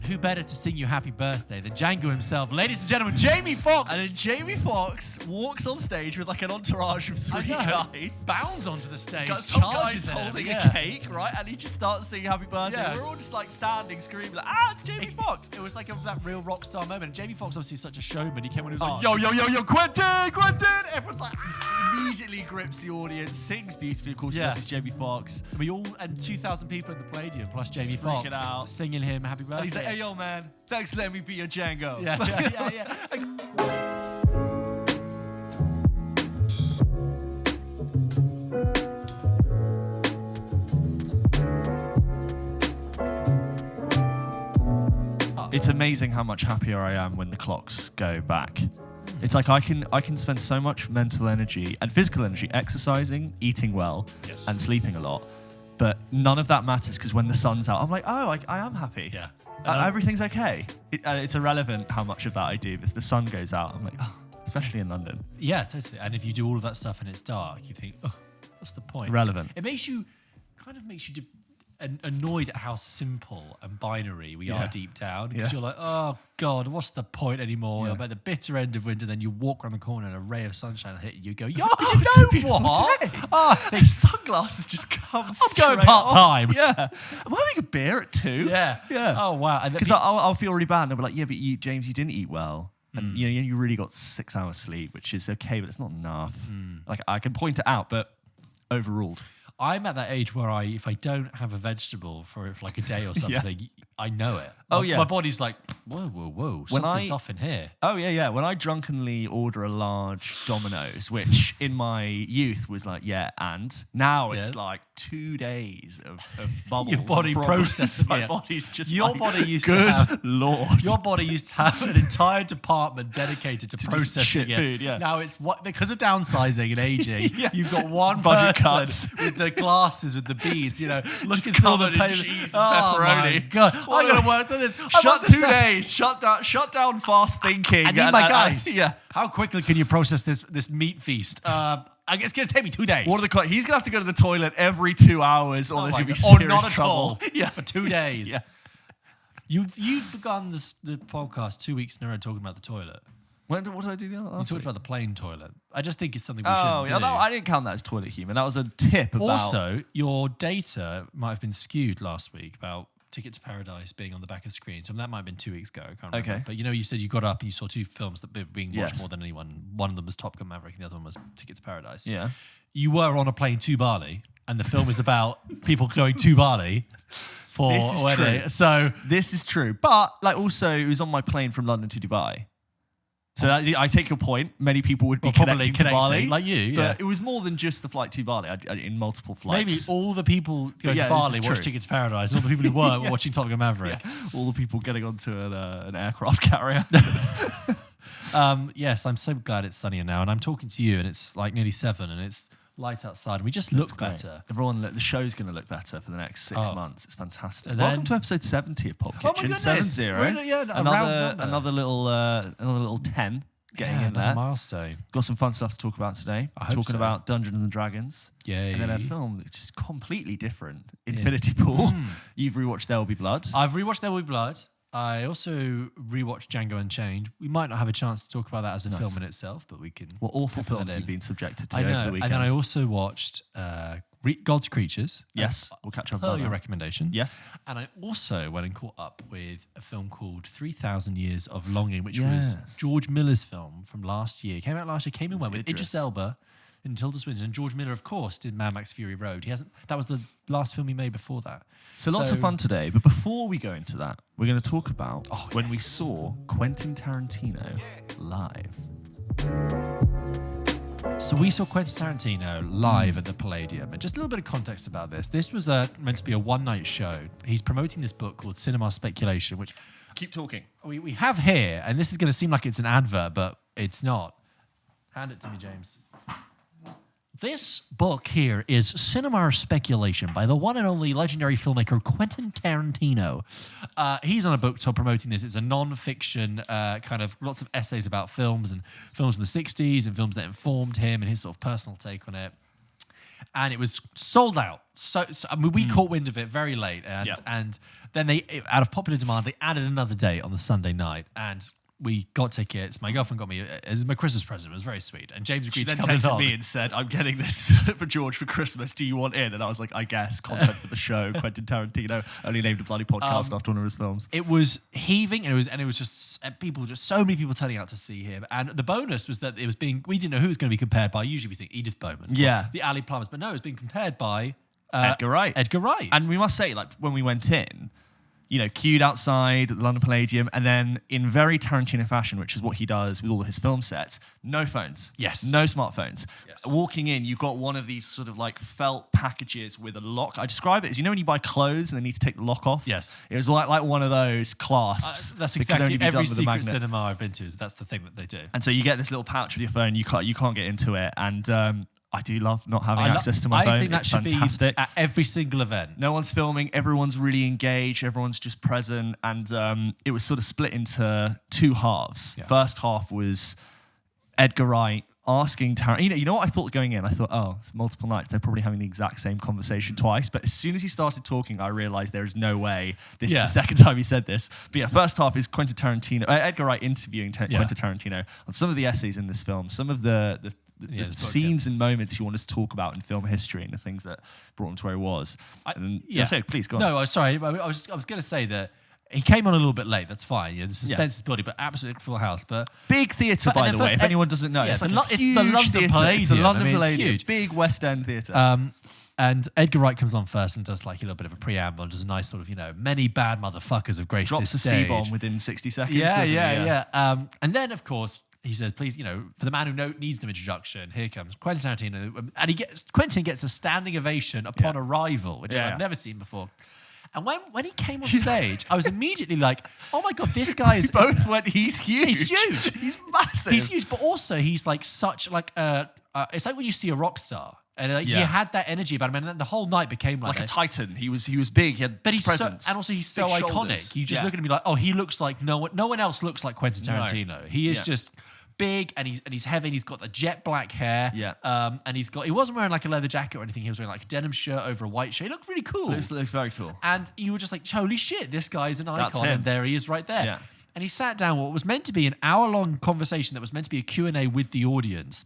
who better to sing you happy birthday than Django himself? Ladies and gentlemen, Jamie Foxx! And then Jamie Foxx walks on stage with like an entourage of three guys. Bounds onto the stage, Got some charges guys at him, holding a cake, right? And he just starts singing happy birthday. Yeah. We're all just like standing, screaming like, it's Jamie Foxx. It was like that real rock star moment. And Jamie Foxx obviously is such a showman. He came on and was Oh, like, yo, yo, yo, yo, Quentin! Everyone's like, Immediately grips the audience, sings beautifully. Of course, Yeah. this is Jamie Foxx. and 2,000 people in the Palladium plus Jamie Just freaking Foxx out. singing him happy birthday. And he's like, hey, yo, man, thanks for letting me be your Django. Yeah. It's amazing how much happier I am when the clocks go back. It's like I can spend so much mental energy and physical energy exercising, eating well, and sleeping a lot. But none of that matters because when the sun's out, I'm like, oh, I am happy. Yeah. Everything's okay. It's irrelevant how much of that I do. If the sun goes out, I'm like, oh, especially in London. Yeah, totally. And if you do all of that stuff and it's dark, you think, oh, what's the point? Irrelevant. It makes you annoyed at how simple and binary we are deep down. Because you're like, oh God, what's the point anymore? By the bitter end of winter, then you walk around the corner and a ray of sunshine will hit you. You go, yo, you know what? Oh, the sunglasses just come I'm going part-time. Yeah. I'm having a beer at 2. Yeah. Oh, wow. Because I'll feel really bad. And they'll be like, yeah, but James, you didn't eat well. And you really got 6 hours sleep, which is okay, but it's not enough. Like I can point it out, but overruled. I'm at that age where if I don't have a vegetable for like a day or something, I know it. My body's like, whoa, something's off in here. Oh, yeah. When I drunkenly order a large Domino's, which in my youth was like, and now it's like 2 days of bubbles. Your body processing My it. body's just Body used good to have, Lord. Your body used to have an entire department dedicated to processing it. Food, yeah. Now it's because of downsizing and aging, you've got one Budget person cuts. with the glasses with the beads, looking through all the covered in papers. cheese and Oh my pepperoni. God, I'm gonna work through this. Shut 2 days. Shut down fast thinking. I need my guys. Yeah. How quickly can you process this meat feast? It's going to take me 2 days. He's going to have to go to the toilet every 2 hours or there's going to be Or serious not at trouble. all. Yeah. For 2 days. Yeah. You've begun the podcast 2 weeks in a row talking about the toilet. What did I do the other You talked about the plain toilet. I just think it's something we Oh, shouldn't yeah. do. No, I didn't count that as toilet humor. That was a tip about... Also, your data might have been skewed last week about Ticket to Paradise being on the back of screens. That might have been 2 weeks ago. I can't remember. Okay. But you said you got up and you saw 2 films that were being watched Yes. more than anyone. One of them was Top Gun Maverick and the other one was Ticket to Paradise. Yeah. You were on a plane to Bali and the film is about people going to Bali for This is a wedding. true. So This is true. But also, it was on my plane from London to Dubai. So I take your point. Many people would be probably connecting to Bali. connecting, like you, yeah. But it was more than just the flight to Bali. In multiple flights. maybe all the people going Yeah, to this Bali is watched true. Ticket to Paradise and all the people who weren't were watching Top Gun Maverick. All the people getting onto an aircraft carrier. Yes, I'm so glad it's sunnier now, and I'm talking to you, and it's like nearly 7, and it's light outside, and we just look better. Everyone, the show's going to look better for the next 6 Oh. months. It's fantastic. And Welcome then- to episode 70 of PULP Oh my Kitchen. goodness. 70. We're in a round number. Another little 10 getting in another there. milestone. Got some fun stuff to talk about today. I hope Talking so. about Dungeons and Dragons. Yay. And then a film that's just completely different. Infinity Pool. You've rewatched There Will Be Blood. I've rewatched There Will Be Blood. I also rewatched Django Unchained. We might not have a chance to talk about that as a film in itself, but we can. What awful put that films in. you've been subjected to I over know. the weekend. And then I also watched God's Creatures. Yes, we'll catch up Per about your that. recommendation. Yes. And I also went and caught up with a film called 3,000 Years of Longing, which was Yes. George Miller's film from last year. Came out last year, came and went with Idris. Idris Elba and Tilda Swinton. And George Miller, of course, did Mad Max Fury Road. That was the last film he made before that. So lots of fun today. But before we go into that, we're going to talk about when we saw Quentin Tarantino live. So we saw Quentin Tarantino live at the Palladium. And just a little bit of context about this. This was meant to be a one-night show. He's promoting this book called Cinema Speculation, which Keep talking. we have here. And this is going to seem like it's an advert, but it's not. Hand it to me, James. This book here is Cinema Speculation by the one and only legendary filmmaker Quentin Tarantino. He's on a book tour promoting this. It's a non-fiction kind of lots of essays about films and films in the 60s and films that informed him and his sort of personal take on it. and it was sold out. So I mean, we caught wind of it very late, and then out of popular demand, they added another day on the Sunday night, and we got tickets. My girlfriend got me as my Christmas present. It was very sweet. And James agreed to come along. She then texted me and said, I'm getting this for George for Christmas. Do you want in? And I was like, I guess. Content for the show. Quentin Tarantino only named a bloody podcast after one of his films. It was heaving, and it was just so many people turning out to see him. And the bonus was that we didn't know who it was going to be compared by. Usually we think Edith Bowman. Yeah. The Alley Plumbers. But no, it was being compared by Edgar Wright. Edgar Wright. And we must say, like, when we went in, queued outside at the London Palladium, and then in very Tarantino fashion, which is what he does with all of his film sets, no phones. Yes. No smartphones. Yes. Walking in, you've got one of these sort of like felt packages with a lock. I describe it as, when you buy clothes and they need to take the lock off? Yes. It was like one of those clasps. That's that can only exactly be done every with a secret magnet. cinema I've been to. That's the thing that they do. And so you get this little pouch with your phone, you can't get into it. And I do love not having access to my phone. I think that it's should fantastic. be at every single event. No one's filming. Everyone's really engaged. Everyone's just present. And it was sort of split into two halves. Yeah. First half was Edgar Wright asking Tarantino. You know what I thought going in? I thought, it's multiple nights. They're probably having the exact same conversation twice. But as soon as he started talking, I realized there is no way this is the second time he said this. But yeah, first half is Quentin Tarantino, Edgar Wright interviewing Quentin Tarantino on some of the essays in this film, some of the scenes and moments he wanted to talk about in film history and the things that brought him to where he was. So please go on. No, sorry. I was going to say that he came on a little bit late. That's fine. The suspense is building, but absolutely full house. But big theatre, by the way. If anyone doesn't know, it's like it's the London Palladium. It's the London Palladium. Huge. Big West End theatre. And Edgar Wright comes on first and does like a little bit of a preamble and does a nice sort of, many bad motherfuckers have graced Drops this a stage. C-bomb within 60 seconds. Yeah. And then, of course, he says, please, for the man who needs no introduction, here comes Quentin Tarantino. And Quentin gets a standing ovation upon arrival, which I've never seen before. And when he came on stage, I was immediately like, oh my God, this guy is... We both went, he's huge. He's huge. He's massive. He's huge, but also he's like such like... it's like when you see a rock star. And he had that energy about him, and the whole night became like a titan. He was big. He had presence. And also he's so big iconic. shoulders. You just look at him and be like, oh, he looks like no one else looks like Quentin Tarantino. No. He is just big, and he's heavy. And he's got the jet black hair. Yeah. And he wasn't wearing like a leather jacket or anything. He was wearing like a denim shirt over a white shirt. He looked really cool. It looks very cool. And you were just like, holy shit, this guy's an That's icon, him. and there he is right there. Yeah. And he sat down what was meant to be an hour-long conversation that was meant to be a Q&A with the audience.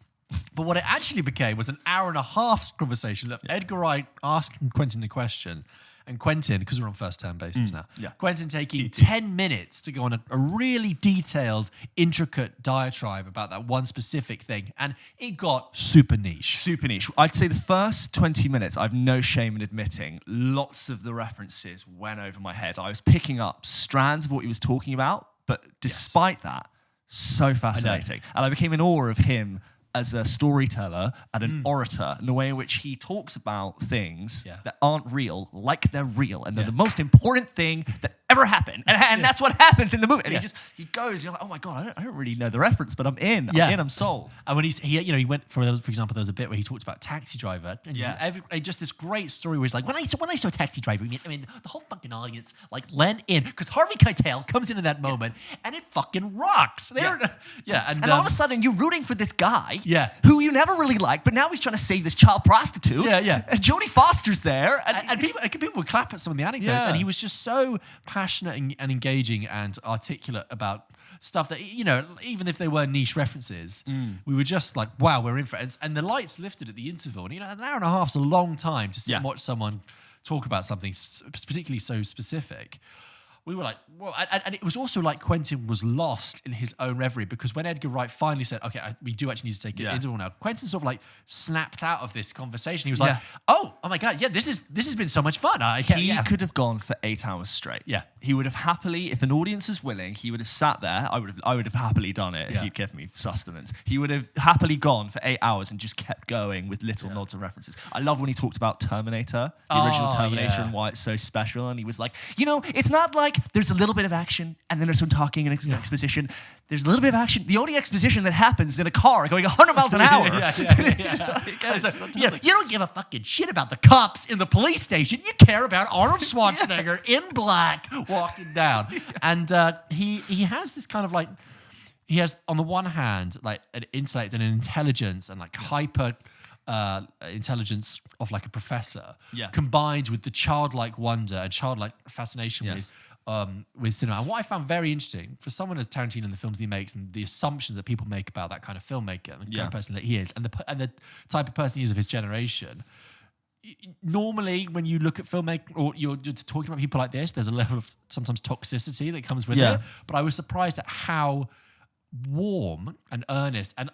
But what it actually became was an hour and a half conversation of Edgar Wright asking Quentin a question, and Quentin, because we're on first-term basis now, Quentin taking 10 minutes to go on a really detailed, intricate diatribe about that one specific thing, and it got super niche. Super niche. I'd say the first 20 minutes, I've no shame in admitting, lots of the references went over my head. I was picking up strands of what he was talking about, but despite that, so fascinating. And I became in awe of him as a storyteller and an orator, and the way in which he talks about things that aren't real like they're real, and they're the most important thing that ever happened, and that's what happens in the movie. And he goes, you're like, oh my God, I don't really know the reference, but I'm in. I'm sold. And when he went for example, there was a bit where he talked about Taxi Driver, and just this great story where he's like, when I saw Taxi Driver, I mean the whole fucking audience like lent in because Harvey Keitel comes in that moment, and it fucking rocks. And all of a sudden you're rooting for this guy, who you never really liked, but now he's trying to save this child prostitute. And Jodie Foster's there, and people would clap at some of the anecdotes, and he was just so passionate and engaging and articulate about stuff that, even if they were niche references, we were just like, wow, we're in for it. And the lights lifted at the interval. And, an hour and a half is a long time to sit and watch someone talk about something particularly so specific. We were like, well, and it was also like Quentin was lost in his own reverie, because when Edgar Wright finally said, okay, we do actually need to take an interval now, Quentin sort of like snapped out of this conversation. He was like, oh my God, this has been so much fun. He could have gone for 8 hours straight. Yeah. He would have happily, if an audience was willing, he would have sat there. I would have happily done it if he'd given me sustenance. He would have happily gone for 8 hours and just kept going with little nods and references. I love when he talked about Terminator, the original Terminator, and why it's so special. And he was like, it's not like there's a little bit of action and then there's some talking and exposition. There's a little bit of action. The only exposition that happens is in a car going 100 miles an hour. You don't give a fucking shit about the cops in the police station. You care about Arnold Schwarzenegger in black walking down. And he has this kind of like, he has on the one hand like an intellect and an intelligence and like hyper intelligence of like a professor, Yeah. combined with the childlike wonder and childlike fascination Yes. with cinema. And what I found very interesting for someone as Tarantino and the films he makes and the assumptions that people make about that kind of filmmaker and the kind of person that he is and the type of person he is of his generation. Normally, when you look at filmmaking or you're talking about people like this, there's a level of sometimes toxicity that comes with it. But I was surprised at how warm and earnest, and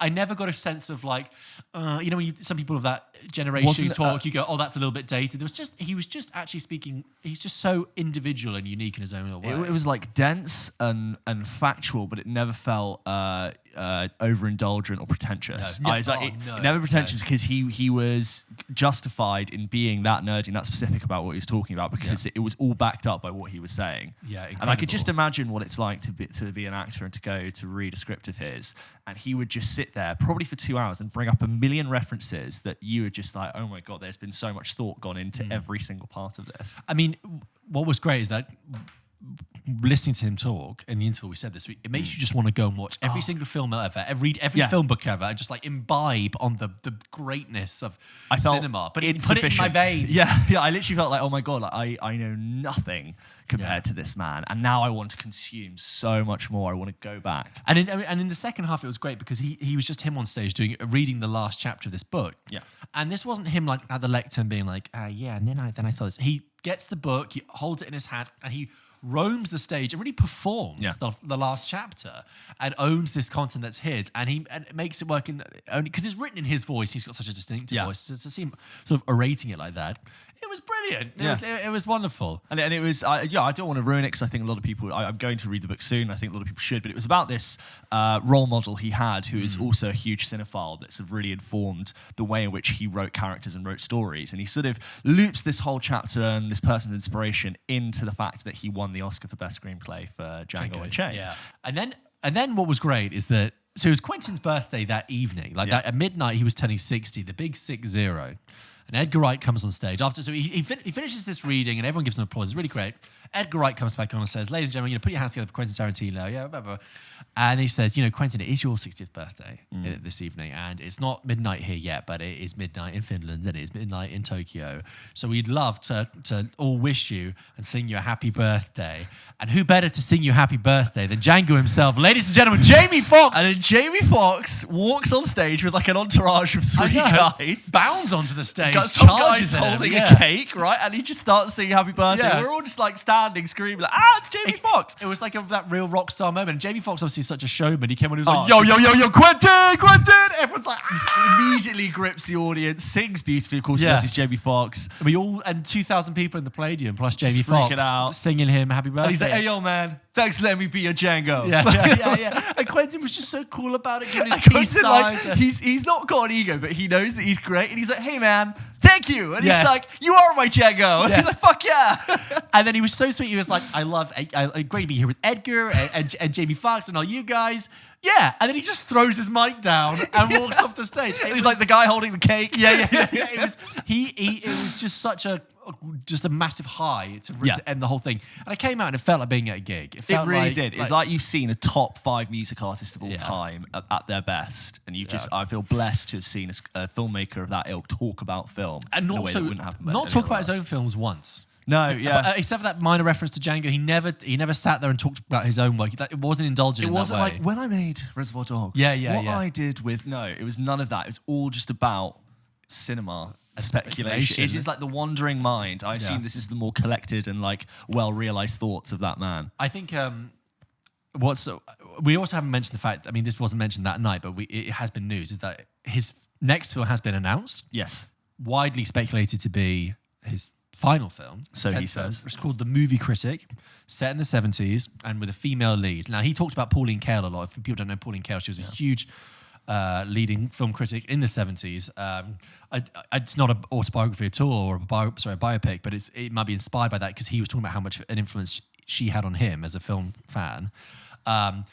I never got a sense of like, when some people of that generation talk, you go, oh, that's a little bit dated. He was just actually speaking. He's just so individual and unique in his own way. It was like dense and factual, but it never felt overindulgent or pretentious. Never pretentious because he was justified in being that nerdy and that specific about what he was talking about because it was all backed up by what he was saying. Yeah, incredible. And I could just imagine what it's like to be an actor and to go to read a script of his, and he would just sit there probably for 2 hours and bring up a million references that you were just like, oh my God, there's been so much thought gone into every single part of this. I mean, what was great is that listening to him talk in the interval we said this week, it makes you just want to go and watch every single film ever, every film book ever, and just like imbibe on the greatness of cinema. But put it in my veins. Yeah. I literally felt like, oh my God, like, I know nothing compared to this man, and now I want to consume so much more. I want to go back. And in the second half, it was great because he was just him on stage reading the last chapter of this book. Yeah, and this wasn't him like at the lectern being like, and then I thought this. He gets the book, he holds it in his hand, and he roams the stage and really performs the last chapter and owns this content that's his, and it makes it work in only because it's written in his voice. He's got such a distinctive voice. So to see him sort of orating it like that, it was brilliant. It was wonderful. And it was, I don't want to ruin it because I think a lot of people, I'm going to read the book soon. I think a lot of people should, but it was about this role model he had who is also a huge cinephile that's sort of really informed the way in which he wrote characters and wrote stories. And he sort of loops this whole chapter and this person's inspiration into the fact that he won the Oscar for Best Screenplay for Django Unchained. Yeah. And then what was great is that, so it was Quentin's birthday that evening. That at midnight, he was turning 60, the big 6-0. And Edgar Wright comes on stage after. So he finishes this reading, and everyone gives him applause. It's really great. Edgar Wright comes back on and says, "Ladies and gentlemen, put your hands together for Quentin Tarantino." Yeah, blah, blah. And he says, "Quentin, it is your 60th birthday this evening, and it's not midnight here yet, but it is midnight in Finland, and it is midnight in Tokyo. So we'd love to all wish you and sing you a happy birthday. And who better to sing you happy birthday than Django himself, ladies and gentlemen, Jamie Foxx." And then Jamie Foxx walks on stage with like an entourage of 3 guys, bounds onto the stage, got some charges guys at holding him, a cake, right? And he just starts singing happy birthday. Yeah. We're all just like standing, screaming like, it's Jamie Foxx. It was like that real rock star moment. And Jamie Foxx obviously is such a showman. He came on, he was like, yo, Quentin! Everyone's like, immediately grips the audience, sings beautifully. Of course, he does his Jamie Foxx. And 2,000 people in the Palladium plus Jamie Just freaking Foxx out, singing him happy birthday. And he's like, hey, yo, man, thanks for letting me be your Django. Yeah. And Quentin was just so cool about it, giving his peace signs. Like, he's not got an ego, but he knows that he's great. And he's like, hey, man, thank you. And he's like, you are my Django. And he's like, fuck yeah. And then he was so sweet. He was like, great to be here with Edgar and Jamie Foxx and all you guys. Yeah, and then he just throws his mic down and walks off the stage. He's like the guy holding the cake. Yeah. It was just such a massive high to end the whole thing. And I came out and it felt like being at a gig. It really did. It's like you've seen a top 5 music artist of all time at their best, and I feel blessed to have seen a filmmaker of that ilk talk about film and in a way that wouldn't happen. Not talk about his own films once. No, but, except for that minor reference to Django, he never sat there and talked about his own work. It wasn't indulgent. It wasn't like when I made Reservoir Dogs. I did with it was none of that. It was all just about cinema speculation. It's just like the wandering mind. I assume this is the more collected and like well realized thoughts of that man. I think we also haven't mentioned the fact. I mean, this wasn't mentioned that night, but it has been news. Is that his next film has been announced? Yes, widely speculated to be his final film. So he says. It's called The Movie Critic, set in the 70s and with a female lead. Now, he talked about Pauline Kael a lot. If people don't know Pauline Kael, she was a huge leading film critic in the 70s. It's not an autobiography at all or a biopic, but it might be inspired by that because he was talking about how much an influence she had on him as a film fan. I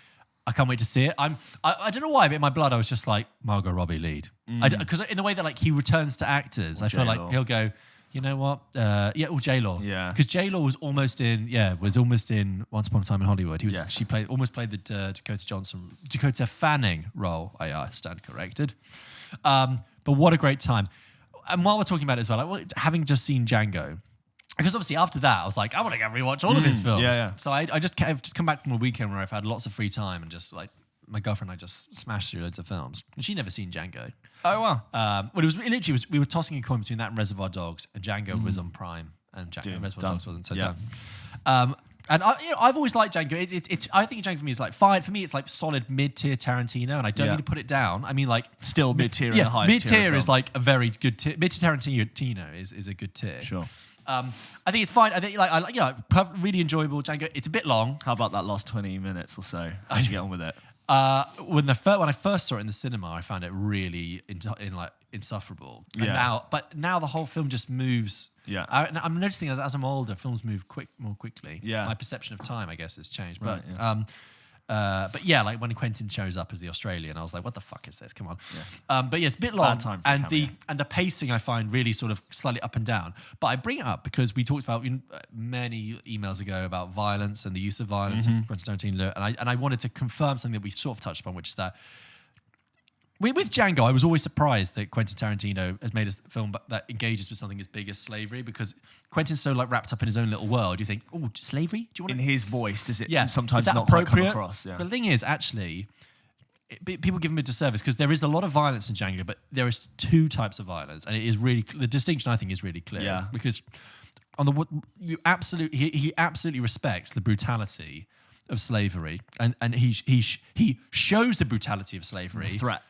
can't wait to see it. I don't know why, but in my blood, I was just like, Margot Robbie lead. Because in the way that like he returns to actors, I feel like he'll go, you know what? Or J-Law. Yeah. Because J-Law was almost in Once Upon a Time in Hollywood. She almost played the Dakota Fanning role. I stand corrected. But what a great time. And while we're talking about it as well, having just seen Django, because obviously after that, I was like, I want to go rewatch all of his films. Yeah. So I've just come back from a weekend where I've had lots of free time and just like, my girlfriend and I just smashed through loads of films. And she'd never seen Django. Oh, wow. Well, we were tossing a coin between that and Reservoir Dogs, and Django was on Prime, and Reservoir Dogs wasn't, so done. And I've always liked Django. I think Django for me is like fine. For me, it's like solid mid-tier Tarantino, and I don't mean to put it down. I mean like still mid-tier and the highest tier. Mid-tier is like a very good tier. Mid-tier Tarantino is a good tier. Sure. I think it's fine. I think really enjoyable Django. It's a bit long. How about that last 20 minutes or so? How'd you get on with it? When I first saw it in the cinema, I found it really insufferable. And now the whole film just moves. Yeah, I'm noticing as I'm older, films move more quickly. Yeah, my perception of time, I guess, has changed. Right, But yeah, like when Quentin shows up as the Australian, I was like, what the fuck is this? Come on. Yeah. But yeah, it's a bit long. Bad time and the pacing I find really sort of slightly up and down. But I bring it up because we talked about many emails ago about violence and the use of violence in Quentin Tarantino. And I wanted to confirm something that we sort of touched upon, which is that with Django, I was always surprised that Quentin Tarantino has made a film that engages with something as big as slavery, because Quentin's so like wrapped up in his own little world. You think, oh, slavery? Do you want in his voice? Does it? Yeah, sometimes is that not appropriate? quite come across. Yeah. But the thing is, actually, people give him a disservice because there is a lot of violence in Django, but there is two types of violence, and it is really the distinction. I think is really clear. Yeah. Because he absolutely respects the brutality of slavery, and he shows the brutality of slavery, The threat.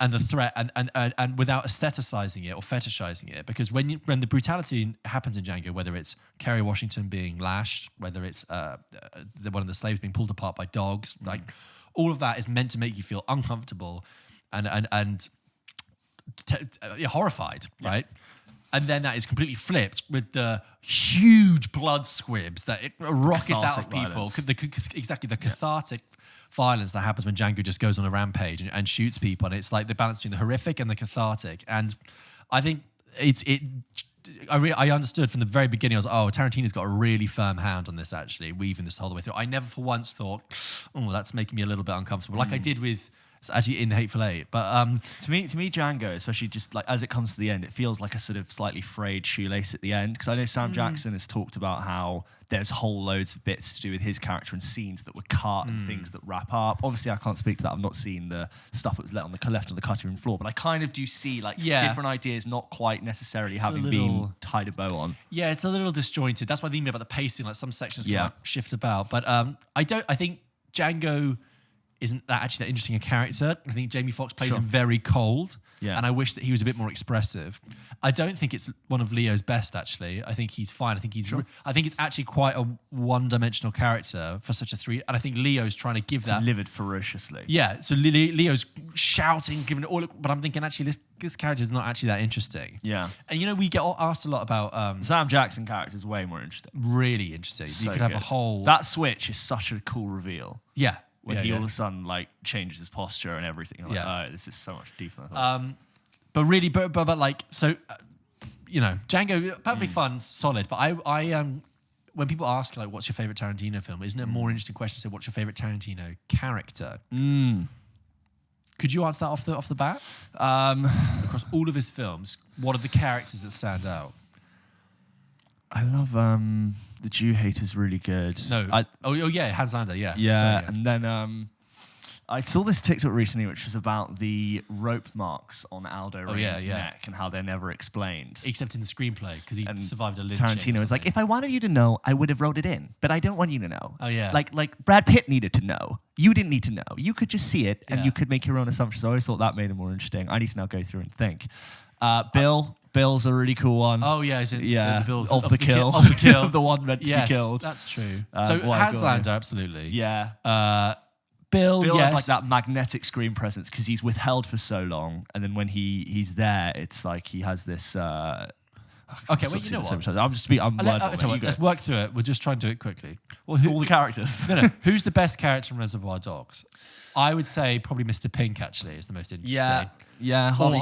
and the threat, and without aestheticizing it or fetishizing it, because when the brutality happens in Django, whether it's Kerry Washington being lashed, whether it's one of the slaves being pulled apart by dogs, like all of that is meant to make you feel uncomfortable and horrified, right? And then that is completely flipped with the huge blood squibs that it rockets out of people. The cathartic violence that happens when Django just goes on a rampage and shoots people. And it's like the balance between the horrific and the cathartic. And I think I understood from the very beginning, I was like, oh, Tarantino's got a really firm hand on this, actually, weaving this whole way through. I never for once thought, oh, that's making me a little bit uncomfortable, like I did with... It's actually in Hateful Eight, but to me, Django, especially just like as it comes to the end, it feels like a sort of slightly frayed shoelace at the end. Because I know Sam Jackson has talked about how there's whole loads of bits to do with his character and scenes that were cut and things that wrap up. Obviously, I can't speak to that. I've not seen the stuff that was left on the cutting room floor, but I kind of do see like different ideas not quite necessarily been tied a bow on. Yeah, it's a little disjointed. That's why the email about the pacing, like some sections can like shift about. But I think Django isn't that actually that interesting a character. I think Jamie Foxx plays him very cold, and I wish that he was a bit more expressive. I don't think it's one of Leo's best, actually. I think he's fine. I think it's actually quite a one-dimensional character for such a three. And I think Leo's trying to give that delivered ferociously. Yeah, so Leo's shouting, giving it all. But I'm thinking actually this character is not actually that interesting. Yeah, and we get asked a lot about Sam Jackson character is way more interesting. Really interesting. So you could have a whole that switch is such a cool reveal. Yeah. When he all of a sudden like changes his posture and everything. I'm like, oh, this is so much deeper than I thought. But really, but like, so, Django, perfectly fun, solid. But I when people ask like, what's your favorite Tarantino film? Isn't it a more interesting question to say, what's your favorite Tarantino character? Could you answer that off the bat? Across all of his films, what are the characters that stand out? I love the Jew Hater's really good. Hans Lander, yeah. And then I saw this TikTok recently, which was about the rope marks on Aldo Rain's neck and how they're never explained, except in the screenplay because he survived a lynching. Tarantino was like, if I wanted you to know, I would have wrote it in, but I don't want you to know. Oh yeah, like Brad Pitt needed to know. You didn't need to know. You could just see it and you could make your own assumptions. I always thought that made it more interesting. I need to now go through and think. Bill's a really cool one. Oh yeah, the Bill's of the kill, the one meant to be killed. That's true. So Hans Lander, absolutely. Yeah. Bill has like that magnetic screen presence because he's withheld for so long, and then when he's there, it's like he has this. Okay, well, you know what? Let's work through it. We'll just try and do it quickly. Well, all the characters. No. Who's the best character in Reservoir Dogs? I would say probably Mr. Pink. Actually, is the most interesting. Yeah. Harvey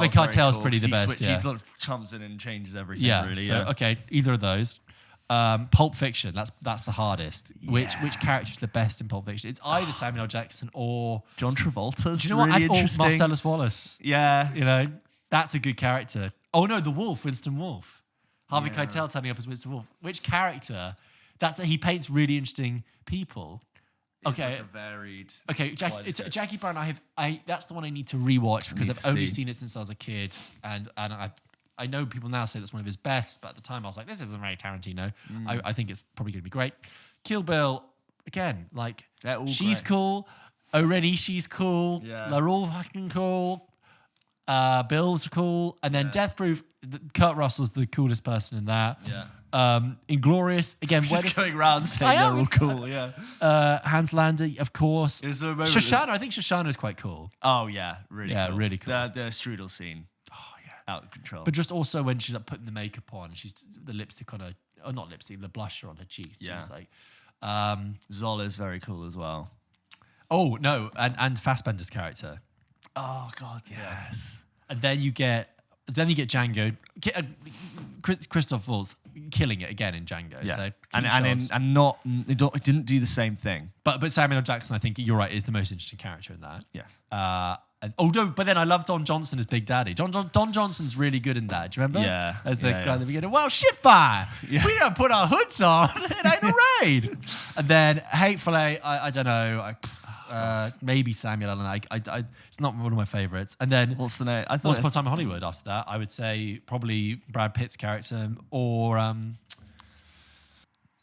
Keitel's pretty the best. He sort of comes in and changes everything. Really. So okay, either of those. Pulp Fiction. That's the hardest. Yeah. Which character is the best in Pulp Fiction? It's either Samuel L. Jackson or John Travolta's. Do you know really what? Or interesting. Marcellus Wallace. Yeah. That's a good character. Oh no, the Wolf, Winston Wolf. Harvey Yeah. Keitel turning up as Winston Wolf. Which character? He paints really interesting people. It's Okay. like a varied. Okay, Jackie Brown. That's the one I need to rewatch because I've only seen it since I was a kid, and I know people now say that's one of his best, but at the time I was like, this isn't very Tarantino. I think it's probably going to be great. Kill Bill, again, like she's great. cool. Oreni, she's cool. Yeah. They're all fucking cool. Bill's cool, and then Death Proof. Kurt Russell's the coolest person in that. Yeah. Inglorious again. Just going around saying they're all cool. Yeah. Hans Lander, of course. Is there a moment Shoshana, I think Shoshana's quite cool. Oh yeah, really. Yeah, cool. really cool. The strudel scene. Oh yeah, Out of control. but just also when she's like putting the makeup on, she's the lipstick on her, or not lipstick, the blusher on her cheeks. Yeah. She's like, Zola's very cool as well. oh no, and Fassbender's character, Oh god, yes. and then you get Django, Christoph Waltz killing it again in Django. Yeah. So It didn't do the same thing. but Samuel L. Jackson, I think you're right, is the most interesting character in that. Yeah. And but then I love Don Johnson as Big Daddy. Don Johnson's really good in that. Do you remember? Yeah, As the yeah, guy yeah. at the beginning. Well, shit fire. Yeah. We don't put our hoods on. It ain't a raid. And then Hateful Eight. I don't know. Maybe Samuel L. It's not one of my favorites. And then What's the name? I Once thought. Upon a Time in Hollywood. After that, I would say probably Brad Pitt's character or I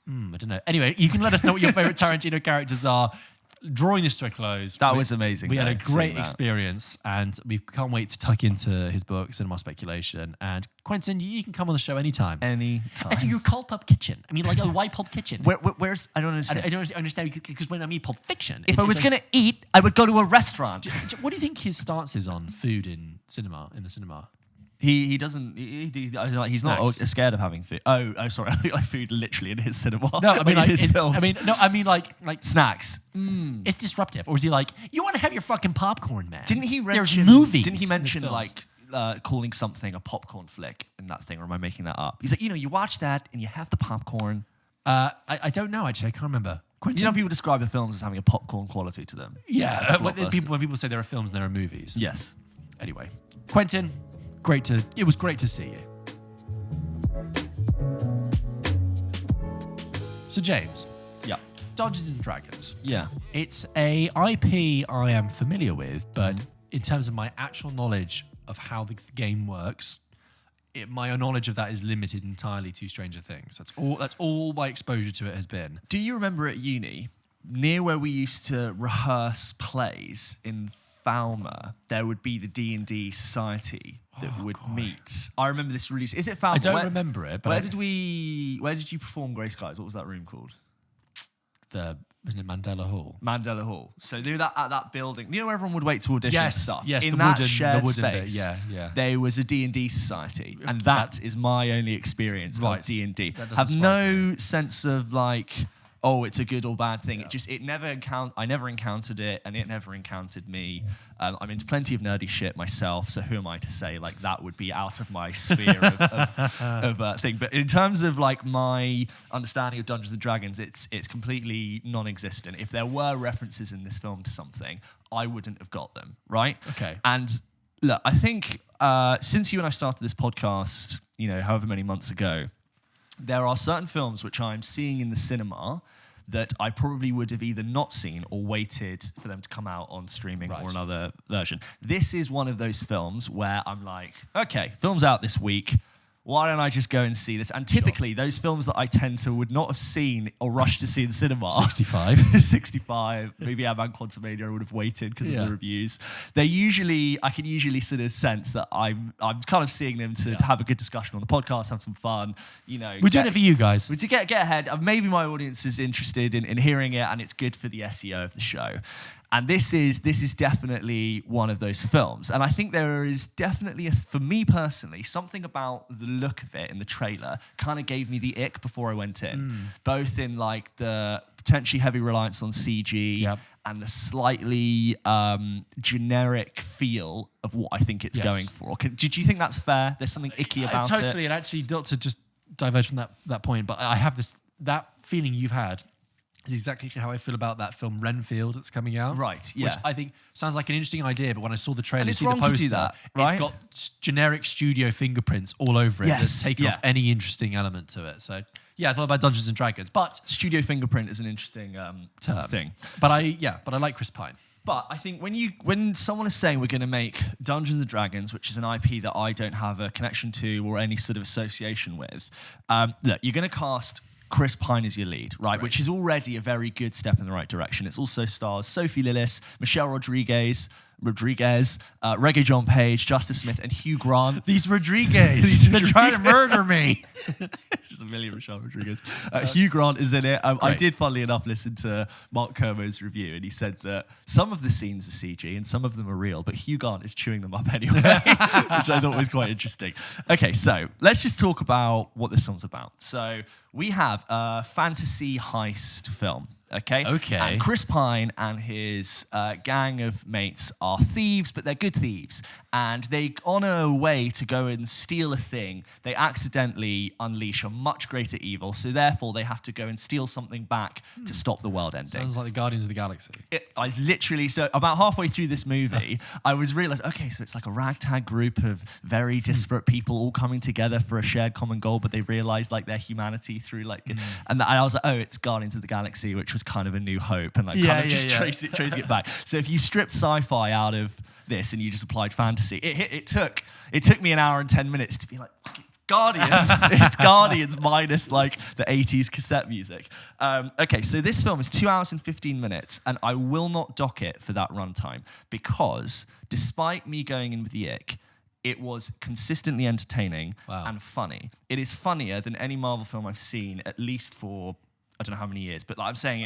don't know. Anyway, you can let us know what your favorite Tarantino characters are. Drawing this to a close. That was amazing. We had a though, seeing great that. experience, and we can't wait to tuck into his book, Cinema Speculation. And Quentin, you can come on the show anytime. Anytime. And so you're called Pulp Kitchen. I mean, like, why Pulp Kitchen? Where's I don't I understand. don't understand because when I mean Pulp Fiction, If I was gonna eat, I would go to a restaurant. what do you think his stance is on food in the cinema? He doesn't. He's not Snacks. scared of having food. Oh, sorry. I think like food literally in his cinema. No, I mean, like, his films. like snacks. it's disruptive. Or is he like, you want to have your fucking popcorn, man? Didn't he There's mention? movies Didn't he in the mention films. like calling something a popcorn flick in that thing, or am I making that up? He's like, you watch that and you have the popcorn. I don't know, actually. I can't remember. Quentin? You know, people describe the films as having a popcorn quality to them. Yeah, when Blockbuster. people say there are films and there are movies. Yes. Anyway, Quentin, it was great to see you. So James, Yeah. Dungeons and Dragons. Yeah. It's a IP I am familiar with, but in terms of my actual knowledge of how the game works, my knowledge of that is limited entirely to Stranger Things. That's all my exposure to it has been. Do you remember at uni, near where we used to rehearse plays in Falmer, there would be the D&D society that would meet. I remember this release. Is it Falmer? I don't remember it, but Where did you perform Grey Skies? What was that room called? Wasn't it Mandela Hall? Mandela Hall. So they were at that building. You know where everyone would wait to audition and stuff? Yes, in the that wooden shared bit. space, Yeah. there was a D&D society. And that is my only experience Right. of D&D. That doesn't Have surprise no sense of like, oh, it's a good or bad thing. I never encountered it, and it never encountered me. I'm into plenty of nerdy shit myself, so who am I to say like that would be out of my sphere of thing? But in terms of like my understanding of Dungeons and Dragons, it's completely non-existent. If there were references in this film to something, I wouldn't have got them, right? Okay. And look, I think since you and I started this podcast, however many months ago, there are certain films which I'm seeing in the cinema that I probably would have either not seen or waited for them to come out on streaming or another version. This is one of those films where I'm like, okay, film's out this week. Why don't I just go and see this? And typically, those films that I tend to would not have seen or rushed to see in the cinema. 65. 65. Maybe Ant-Man Quantumania I would have waited because of the reviews. I can usually sort of sense that I'm kind of seeing them to have a good discussion on the podcast, have some fun. We're doing it for you guys. To get ahead. Maybe my audience is interested in hearing it, and it's good for the SEO of the show. And this is definitely one of those films. And I think there is definitely, for me personally, something about the look of it in the trailer kind of gave me the ick before I went in. Both in like the potentially heavy reliance on CG and the slightly generic feel of what I think it's going for. Did you think that's fair? There's something icky about it? Totally, and actually not to just diverge from that point, but I have that feeling you've had is exactly how I feel about that film Renfield that's coming out. Right, yeah. Which I think sounds like an interesting idea, but when I saw the trailer, And it's see the wrong to poster, do that, right? it's got generic studio fingerprints all over it. Yes, That's taken yeah. off any interesting element to it. So yeah, I thought about Dungeons and Dragons, but Studio fingerprint is an interesting thing. but I like Chris Pine. But I think when someone is saying we're going to make Dungeons and Dragons, which is an IP that I don't have a connection to or any sort of association with, look, you're going to cast Chris Pine as your lead, right? Which is already a very good step in the right direction. It also stars Sophie Lillis, Michelle Rodriguez, Reggae John Page, Justice Smith, and Hugh Grant. These Rodriguez, they're trying to murder me. It's just a million Michelle Rodriguez. Hugh Grant is in it. I did, funnily enough, listen to Mark Kermo's review, and he said that some of the scenes are CG and some of them are real, but Hugh Grant is chewing them up anyway, which I thought was quite interesting. Okay, so let's just talk about what this film's about. So we have a fantasy heist film. Okay. And Chris Pine and his gang of mates are thieves, but they're good thieves. And they, on a way to go and steal a thing, they accidentally unleash a much greater evil. So therefore, they have to go and steal something back to stop the world ending. Sounds like the Guardians of the Galaxy. So about halfway through this movie, I was realized, okay, so it's like a ragtag group of very disparate people all coming together for a shared common goal, but they realize like their humanity through like, and I was like, oh, it's Guardians of the Galaxy, which was kind of a New Hope, and like tracing it back. So if you stripped sci-fi out of this and you just applied fantasy, it took me an hour and 10 minutes to be like, fuck it, Guardians. It's Guardians minus like the 80s cassette music. Okay, so this film is 2 hours and 15 minutes, and I will not dock it for that runtime because despite me going in with the ick, it was consistently entertaining and funny. It is funnier than any Marvel film I've seen, at least for I don't know how many years, but like I'm saying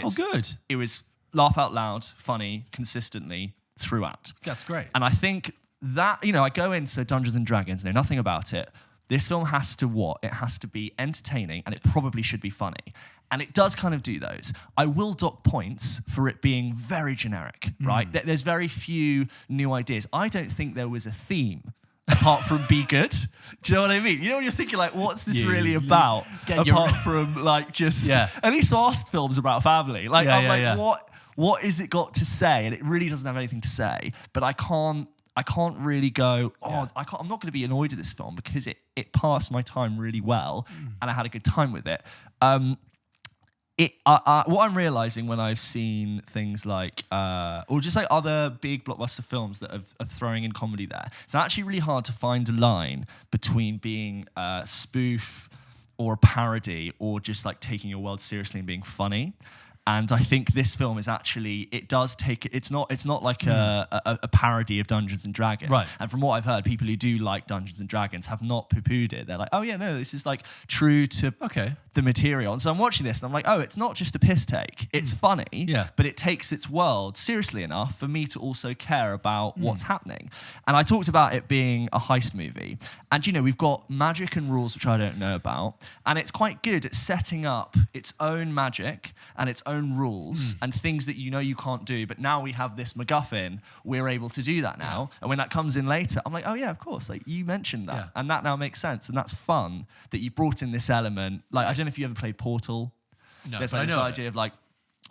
it was laugh out loud, funny, consistently throughout. That's great. And I think that, I go into Dungeons and Dragons, know nothing about it. This film has to what? It has to be entertaining, and it probably should be funny. And it does kind of do those. I will dock points for it being very generic, right? There's very few new ideas. I don't think there was a theme apart from be good. Do you know what I mean? You know when you're thinking like, what's this really about? Apart from like just, at least fast films about family. Like, what is it got to say? And it really doesn't have anything to say. But I can't really go, I'm not going to be annoyed at this film because it passed my time really well and I had a good time with it. What I'm realizing when I've seen things like, or just like other big blockbuster films that are throwing in comedy there, it's actually really hard to find a line between being a spoof or a parody or just like taking your world seriously and being funny. And I think this film is actually, it's not like a parody of Dungeons and Dragons. Right. And from what I've heard, people who do like Dungeons and Dragons have not poo-pooed it. They're like, oh yeah, no, this is like true to the material. And so I'm watching this and I'm like, oh, it's not just a piss take. It's funny, but it takes its world seriously enough for me to also care about what's happening. And I talked about it being a heist movie. And we've got magic and rules, which I don't know about. And it's quite good at setting up its own magic and its own rules and things that you can't do, but now we have this MacGuffin, we're able to do that now. And when that comes in later, I'm like, oh yeah, of course, like you mentioned that, and that now makes sense, and that's fun that you brought in this element. Like I don't know if you ever played Portal. No, there's like this idea of like,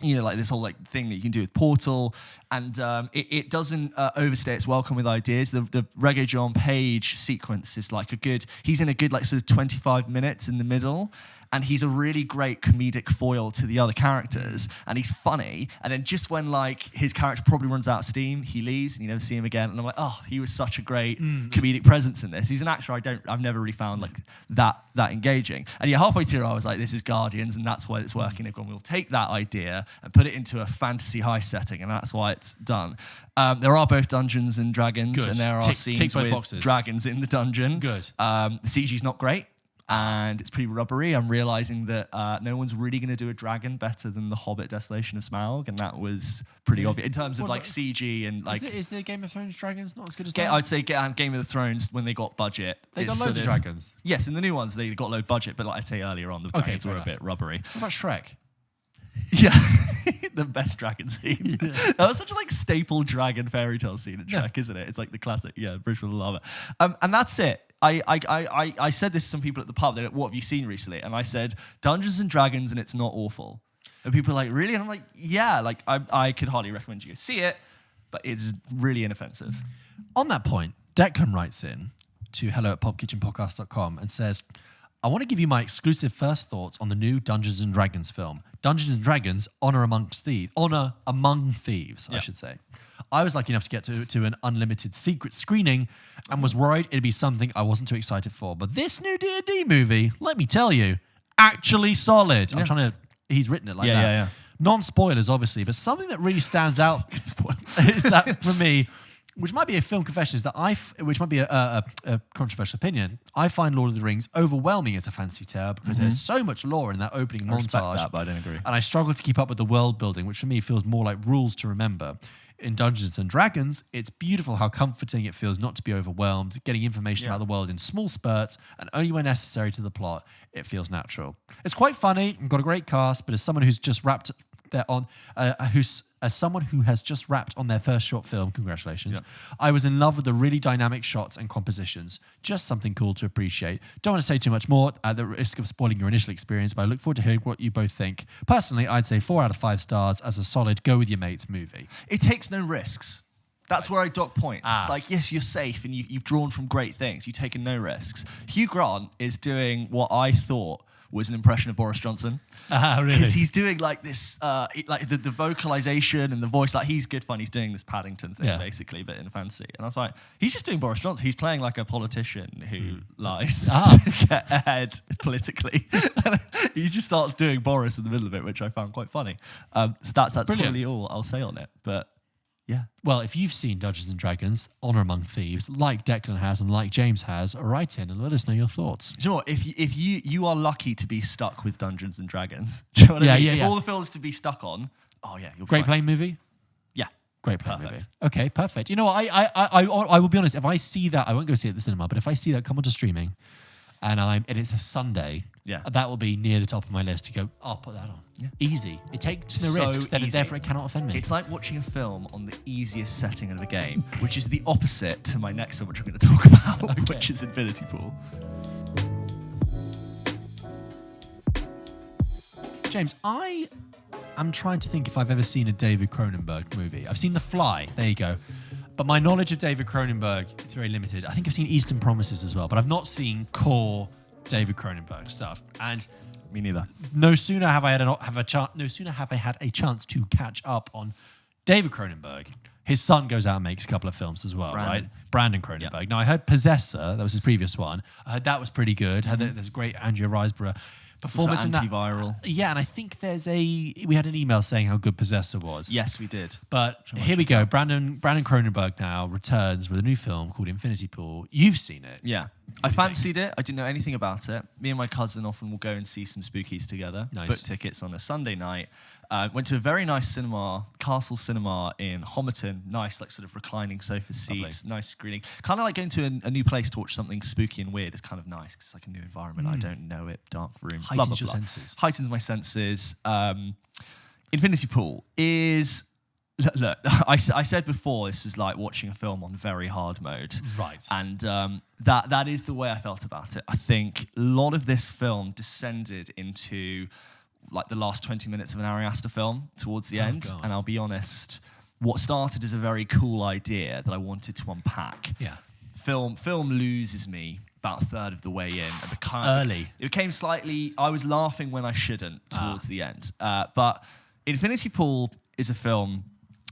like this whole like thing that you can do with Portal, and it doesn't overstay its welcome with ideas. The Reggae John Page sequence is like he's in a good like sort of 25 minutes in the middle, and he's a really great comedic foil to the other characters, and he's funny. And then just when like his character probably runs out of steam, he leaves and you never see him again. And I'm like, oh, he was such a great comedic presence in this. He's an actor I've never really found like that engaging. And halfway through I was like, this is Guardians, and that's why it's working. They've gone, we'll take that idea and put it into a fantasy heist setting, and that's why it's done. There are both Dungeons and Dragons, and there are scenes with dragons in the dungeon. Good. The CG's not great, and it's pretty rubbery. I'm realizing that no one's really going to do a dragon better than The Hobbit: Desolation of Smaug, and that was pretty obvious in terms of like CG and like. Is the Game of Thrones dragons not as good as that? I'd say Game of Thrones, when they got budget, they got loads of dragons. Yes, in the new ones they got low budget, but like I'd say earlier on the dragons were a bit rubbery. What about Shrek? Yeah, the best dragon scene. That was such a like staple dragon fairy tale scene in Shrek, isn't it? It's like the classic, Bridge for the Lava. And that's it. I said this to some people at the pub. They're like, what have you seen recently? And I said, Dungeons and Dragons, and it's not awful. And people are like, really? And I'm like, yeah, like I could hardly recommend you see it, but it's really inoffensive. On that point, Declan writes in to hello@pulpkitchenpodcast.com and says, I want to give you my exclusive first thoughts on the new Dungeons and Dragons film. Dungeons and Dragons, Honor Among Thieves, I should say. I was lucky enough to get to an unlimited secret screening and was worried it'd be something I wasn't too excited for. But this new D&D movie, let me tell you, actually solid. I'm trying to... He's written it like that. Yeah. Non-spoilers, obviously, but something that really stands out is that for me, which might be a film confession, is that which might be a controversial opinion, I find Lord of the Rings overwhelming as a fantasy tale because there's so much lore in that opening montage. That, but I don't agree. And I struggle to keep up with the world building, which for me feels more like rules to remember. In Dungeons and Dragons, it's beautiful how comforting it feels not to be overwhelmed, getting information about the world in small spurts, and only when necessary to the plot, it feels natural. It's quite funny and got a great cast, but as someone who's just wrapped as someone who has just wrapped on their first short film, congratulations, I was in love with the really dynamic shots and compositions. Just something cool to appreciate. Don't want to say too much more at the risk of spoiling your initial experience, but I look forward to hearing what you both think. Personally, I'd say 4 out of 5 stars as a solid go with your mates movie. It takes no risks. That's where I dock points. It's like, yes, you're safe and you've drawn from great things. You've taken no risks. Hugh Grant is doing what I thought was an impression of Boris Johnson. Really? Because he's doing like this, like the vocalization and the voice, like he's good fun. He's doing this Paddington thing basically, but in fancy. And I was like, he's just doing Boris Johnson. He's playing like a politician who lies to get ahead politically. He just starts doing Boris in the middle of it, which I found quite funny. So that's probably all I'll say on it. But yeah. Well, if you've seen Dungeons and Dragons, Honor Among Thieves, like Declan has and like James has, write in and let us know your thoughts. Do you know what? If you are lucky to be stuck with Dungeons and Dragons, do you know what I mean? If all the films to be stuck on, you're great fine. playing movie. Yeah, great playing movie. Okay, perfect. You know what? I will be honest. If I see that, I won't go see it at the cinema. But if I see that come onto streaming, and it's a Sunday, that will be near the top of my list to go. I'll put that on. Yeah. Easy. It takes no risks. Then therefore it cannot offend me. It's like watching a film on the easiest setting of the game, which is the opposite to my next one, which I'm going to talk about, which is Infinity Pool. James, I am trying to think if I've ever seen a David Cronenberg movie. I've seen The Fly. There you go. But my knowledge of David Cronenberg, it's very limited. I think I've seen Eastern Promises as well, but I've not seen core David Cronenberg stuff. And me neither. No sooner have I had a chance to catch up on David Cronenberg. His son goes out and makes a couple of films as well, right? Brandon Cronenberg. Yep. Now I heard Possessor, that was his previous one. I heard that was pretty good. There's a great Andrea Riseborough performance in that. Antiviral. Yeah, and I think we had an email saying how good Possessor was. Yes, we did. But here we go. Brandon Cronenberg now returns with a new film called Infinity Pool. You've seen it. Yeah. I fancied it. I didn't know anything about it. Me and my cousin often will go and see some spookies together. Nice. Book tickets on a Sunday night. Went to a very nice cinema, Castle Cinema in Homerton. Nice, like sort of reclining sofa seats, nice screening. Kind of like going to a new place to watch something spooky and weird. It's kind of nice because it's like a new environment. I don't know it. Dark room. Heightens your senses. Heightens my senses. Infinity Pool is... Look, I said before this was like watching a film on very hard mode. Right. And that is the way I felt about it. I think a lot of this film descended into like the last 20 minutes of an Ari Aster film towards the end. God. And I'll be honest, what started as a very cool idea that I wanted to unpack. Yeah. Film loses me about a third of the way in. Early. It became slightly... I was laughing when I shouldn't towards the end. But Infinity Pool is a film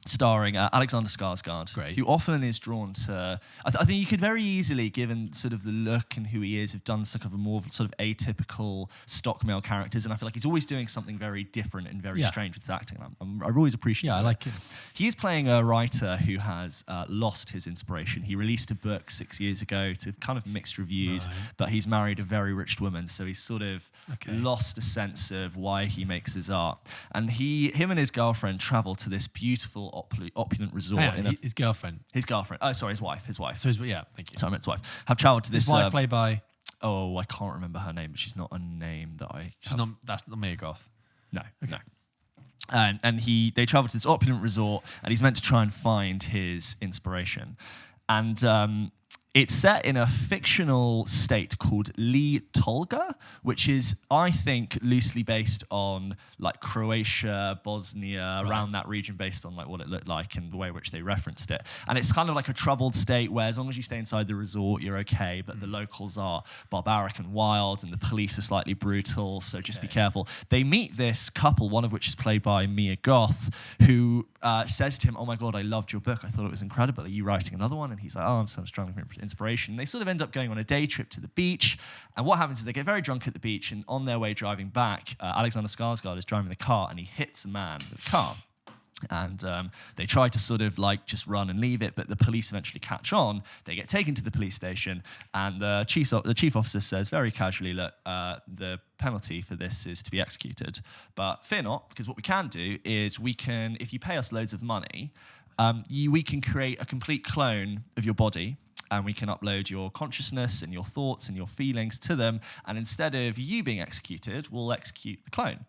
starring Alexander Skarsgård, who often is drawn to... I think you could very easily, given sort of the look and who he is, have done sort of a more sort of atypical stock male characters, and I feel like he's always doing something very different and very strange with his acting. I've always appreciated it. I like it. He is playing a writer who has lost his inspiration. He released a book 6 years ago to kind of mixed reviews, but he's married a very rich woman, so he's sort of lost a sense of why he makes his art. And him and his girlfriend travel to this beautiful opulent resort. His girlfriend. Oh, sorry, his wife. So thank you. Sorry, I meant his wife. Have travelled to this... His wife played by... Oh, I can't remember her name, but she's not a name that I... That's not Mia Goth. No. Okay. No. And they travel to this opulent resort, and he's meant to try and find his inspiration. And It's set in a fictional state called Lee Tolga, which is, I think, loosely based on like Croatia, Bosnia, around that region, based on like what it looked like and the way in which they referenced it. And it's kind of like a troubled state where as long as you stay inside the resort, you're okay, but the locals are barbaric and wild and the police are slightly brutal, so just be careful. They meet this couple, one of which is played by Mia Goth, who says to him, "Oh my God, I loved your book. I thought it was incredible. Are you writing another one?" And he's like, "Oh, I'm so struggling for inspiration." And they sort of end up going on a day trip to the beach. And what happens is they get very drunk at the beach, and on their way driving back, Alexander Skarsgård is driving the car, and he hits a man with the car. And they try to sort of like just run and leave it, but the police eventually catch on. They get taken to the police station, and the chief officer says very casually, "Look, the penalty for this is to be executed. But fear not, because what we can do is we can, if you pay us loads of money, we can create a complete clone of your body, and we can upload your consciousness and your thoughts and your feelings to them. And instead of you being executed, we'll execute the clone."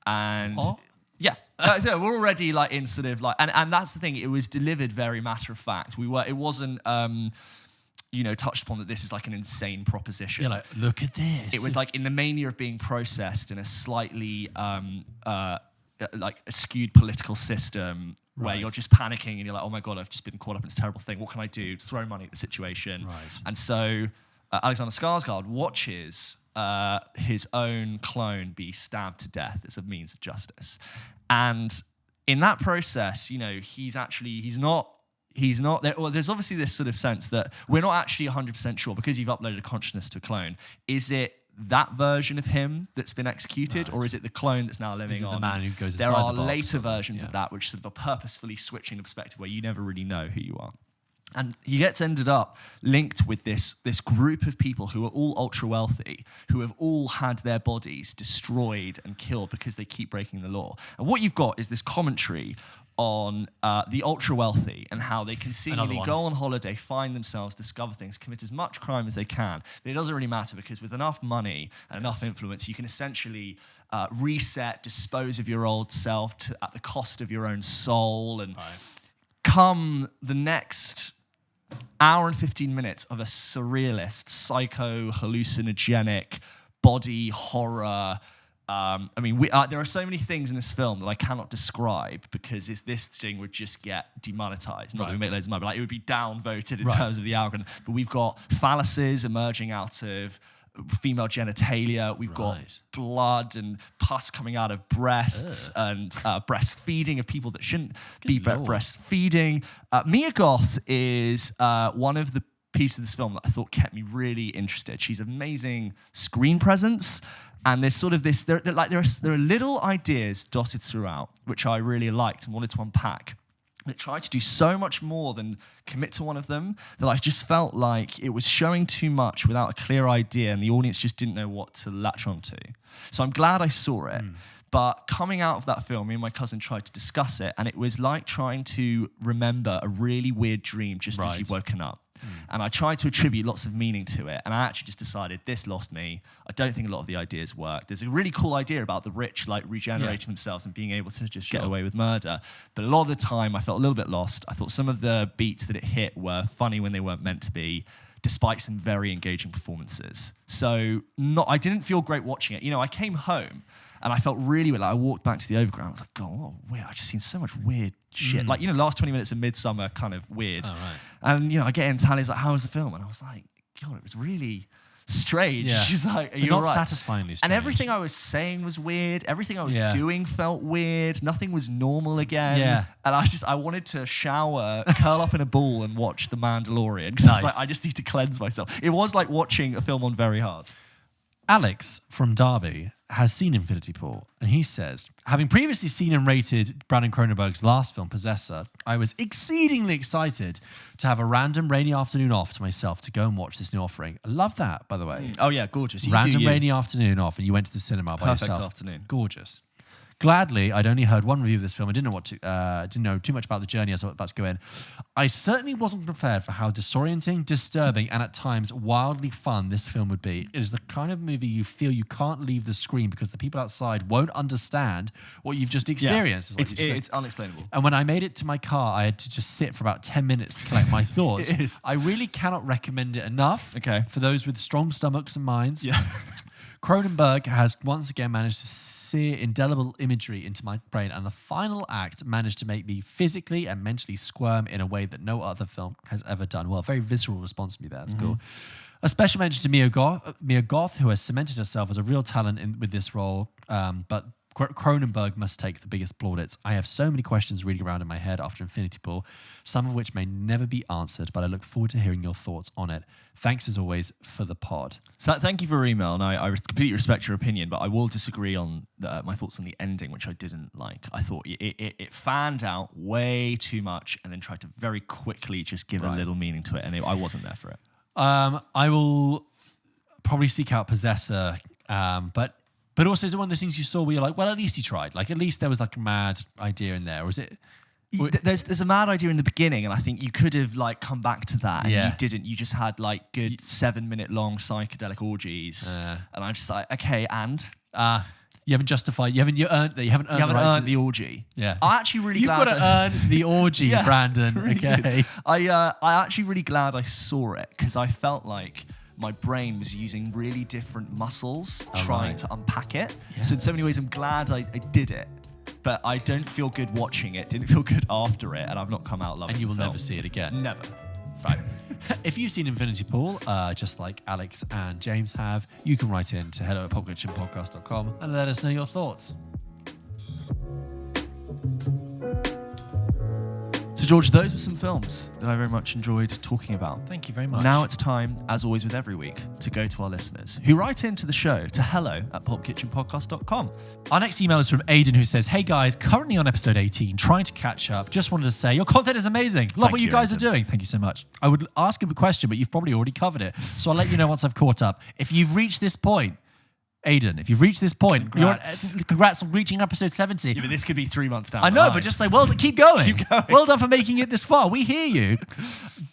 And what? yeah, so we're already like in sort of like, and that's the thing. It was delivered very matter of fact. It wasn't, touched upon that this is like an insane proposition. You're like, look at this. It was like in the mania of being processed in a slightly like a skewed political system where you're just panicking and you're like, "Oh my God, I've just been caught up in this terrible thing. What can I do? Throw money at the situation." Right. And so Alexander Skarsgård watches his own clone be stabbed to death as a means of justice. And in that process, he's not there. Well, there's obviously this sort of sense that we're not actually 100% sure, because you've uploaded a consciousness to a clone. Is it that version of him that's been executed, or is it the clone that's now living Is it on? the man who goes There inside are the box? later versions of that which sort of are purposefully switching the perspective where you never really know who you are. And he gets ended up linked with this group of people who are all ultra wealthy, who have all had their bodies destroyed and killed because they keep breaking the law. And what you've got is this commentary on the ultra wealthy and how they can seemingly go on holiday, find themselves, discover things, commit as much crime as they can. But it doesn't really matter, because with enough money and enough influence, you can essentially reset, dispose of your old self at the cost of your own soul. And come the next hour and 15 minutes of a surrealist, psycho, hallucinogenic, body horror. There are so many things in this film that I cannot describe, because this thing would just get demonetized. Not that we make loads of money, but like it would be downvoted in terms of the algorithm. But we've got phalluses emerging out of female genitalia. We've got blood and pus coming out of breasts, and breastfeeding of people that shouldn't be breastfeeding. Mia Goth is one of the pieces of this film that I thought kept me really interested. She's amazing screen presence. And there's sort of this, there are little ideas dotted throughout, which I really liked and wanted to unpack. It tried to do so much more than commit to one of them, that I just felt like it was showing too much without a clear idea, and the audience just didn't know what to latch onto. So I'm glad I saw it. But coming out of that film, me and my cousin tried to discuss it, and it was like trying to remember a really weird dream just as you've woken up. And I tried to attribute lots of meaning to it, and I actually just decided this lost me. I don't think a lot of the ideas work. There's a really cool idea about the rich like regenerating themselves and being able to just get away with murder, but a lot of the time I felt a little bit lost. I thought some of the beats that it hit were funny when they weren't meant to be, despite some very engaging performances. So I didn't feel great watching it. I came home and I felt really weird. Like I walked back to the overground. I was like, "God, what weird! I just seen so much weird shit." Like last 20 minutes of Midsummer, kind of weird. And I get in, Tally's like, "How was the film?" And I was like, "God, it was really strange." She's like, "Are you not all right?" satisfyingly strange. And everything I was saying was weird. Everything I was doing felt weird. Nothing was normal again. And I wanted to shower, curl up in a ball, and watch The Mandalorian, because I was like, I just need to cleanse myself. It was like watching a film on Very Hard. Alex from Derby has seen Infinity Pool, and he says, having previously seen and rated Brandon Cronenberg's last film, Possessor, I was exceedingly excited to have a random rainy afternoon off to myself to go and watch this new offering. I love that, by the way. Oh yeah, gorgeous. Random rainy afternoon off, and you went to the cinema by yourself. Perfect afternoon. Gorgeous. Gladly, I'd only heard one review of this film. I didn't know too much about the journey I was about to go in. I certainly wasn't prepared for how disorienting, disturbing, and at times wildly fun this film would be. It is the kind of movie you feel you can't leave the screen because the people outside won't understand what you've just experienced. It's unexplainable. And when I made it to my car, I had to just sit for about 10 minutes to collect my thoughts. I really cannot recommend it enough for those with strong stomachs and minds. Yeah. Cronenberg has once again managed to sear indelible imagery into my brain, and the final act managed to make me physically and mentally squirm in a way that no other film has ever done. Well, a very visceral response to me there. That's cool. A special mention to Mia Goth, who has cemented herself as a real talent with this role, but Cronenberg must take the biggest plaudits. I have so many questions reading around in my head after Infinity Pool, some of which may never be answered, but I look forward to hearing your thoughts on it. Thanks as always for the pod. So thank you for your email, and I completely respect your opinion, but I will disagree on my thoughts on the ending, which I didn't like. I thought it fanned out way too much and then tried to very quickly just give a little meaning to it, and I wasn't there for it. I will probably seek out Possessor, but also, is it one of those things you saw where you're like, well, at least he tried. Like, at least there was like a mad idea in there. Or is it? There's a mad idea in the beginning, and I think you could have like come back to that, and you didn't. You just had like good 7-minute long psychedelic orgies, and I'm just like, okay, and you haven't justified. You haven't earned the orgy. Yeah, I'm actually really You've glad. You've got to earn the orgy, Brandon. Really okay, good. I actually really glad I saw it because I felt like my brain was using really different muscles trying to unpack it. Yeah. So in so many ways, I'm glad I did it. But I don't feel good watching it, didn't feel good after it, and I've not come out loving it. And you will never see it again. Never. Right. If you've seen Infinity Pool, just like Alex and James have, you can write in to hello@popkitchenpodcast.com and let us know your thoughts. So, George, those were some films that I very much enjoyed talking about. Thank you very much. Now it's time, as always with every week, to go to our listeners who write into the show to hello@popkitchenpodcast.com. Our next email is from Aidan, who says, hey guys, currently on episode 18, trying to catch up. Just wanted to say your content is amazing. Love what you guys are doing. Thank you so much. I would ask him a question, but you've probably already covered it. So I'll let you know once I've caught up. If you've reached this point, Aidan, if you've reached this point, congrats on reaching episode 70. Yeah, but this could be 3 months down. I know, but just say, well, keep going. Keep going. Well done for making it this far. We hear you.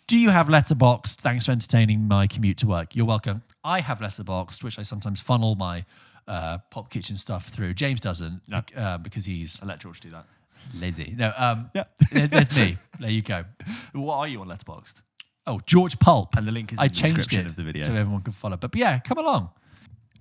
Do you have Letterboxd? Thanks for entertaining my commute to work. You're welcome. I have Letterboxd, which I sometimes funnel my Pop Kitchen stuff through. James doesn't, because he's... I let George do that. Lazy. No, there's me. There you go. What are you on Letterboxd? Oh, George Pulp. And the link is in the description of the video. So everyone can follow. But yeah, come along.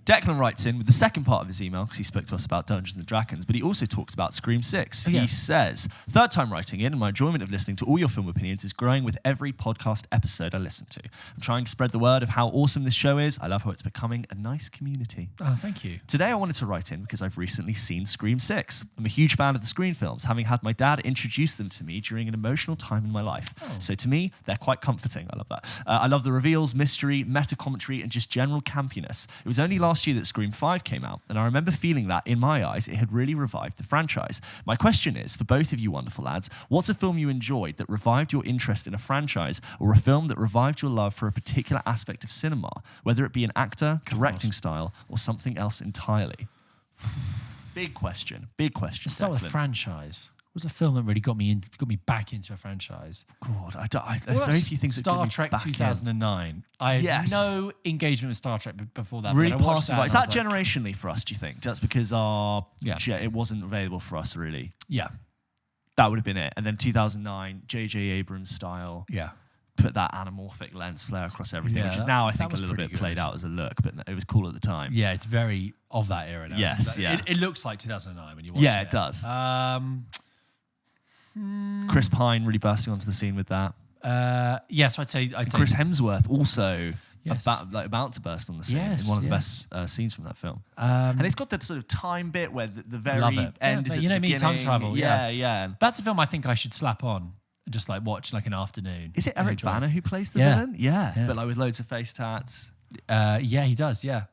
Declan writes in with the second part of his email because he spoke to us about Dungeons & Dragons, but he also talks about Scream 6. He says, third time writing in, and my enjoyment of listening to all your film opinions is growing with every podcast episode I listen to. I'm trying to spread the word of how awesome this show is. I love how it's becoming a nice community. Oh, thank you. Today I wanted to write in because I've recently seen Scream 6. I'm a huge fan of the Scream films, having had my dad introduce them to me during an emotional time in my life. Oh. So to me, they're quite comforting. I love that. I love the reveals, mystery, meta-commentary, and just general campiness. It was only last year that Scream 5 came out, and I remember feeling that, in my eyes, it had really revived the franchise. My question is, for both of you wonderful lads, what's a film you enjoyed that revived your interest in a franchise, or a film that revived your love for a particular aspect of cinema, whether it be an actor, directing style, or something else entirely? Big question. Let's start with franchise. Was a film that really got me back into a franchise. God, there's very few things that got me Star Trek back 2009. I had no engagement with Star Trek before that. Really passive. Is that generationally for us, do you think? That's because it wasn't available for us, really. Yeah. That would have been it. And then 2009, J.J. Abrams style. Yeah. Put that anamorphic lens flare across everything, which is now, I think, a little bit played out as a look, but it was cool at the time. Yeah, it's very of that era now. Yes, It looks like 2009 when you watch it. Yeah, it does. Chris Pine really bursting onto the scene with that. Yes, I'd say Chris Hemsworth also about to burst on the scene in one of the best scenes from that film. And it's got that sort of time bit where the very end is at the beginning. Time travel. Yeah. That's a film I think I should slap on and just like watch like an afternoon. Is it Eric Bana who plays the villain? Yeah. But like with loads of face tats. Yeah, he does. Yeah.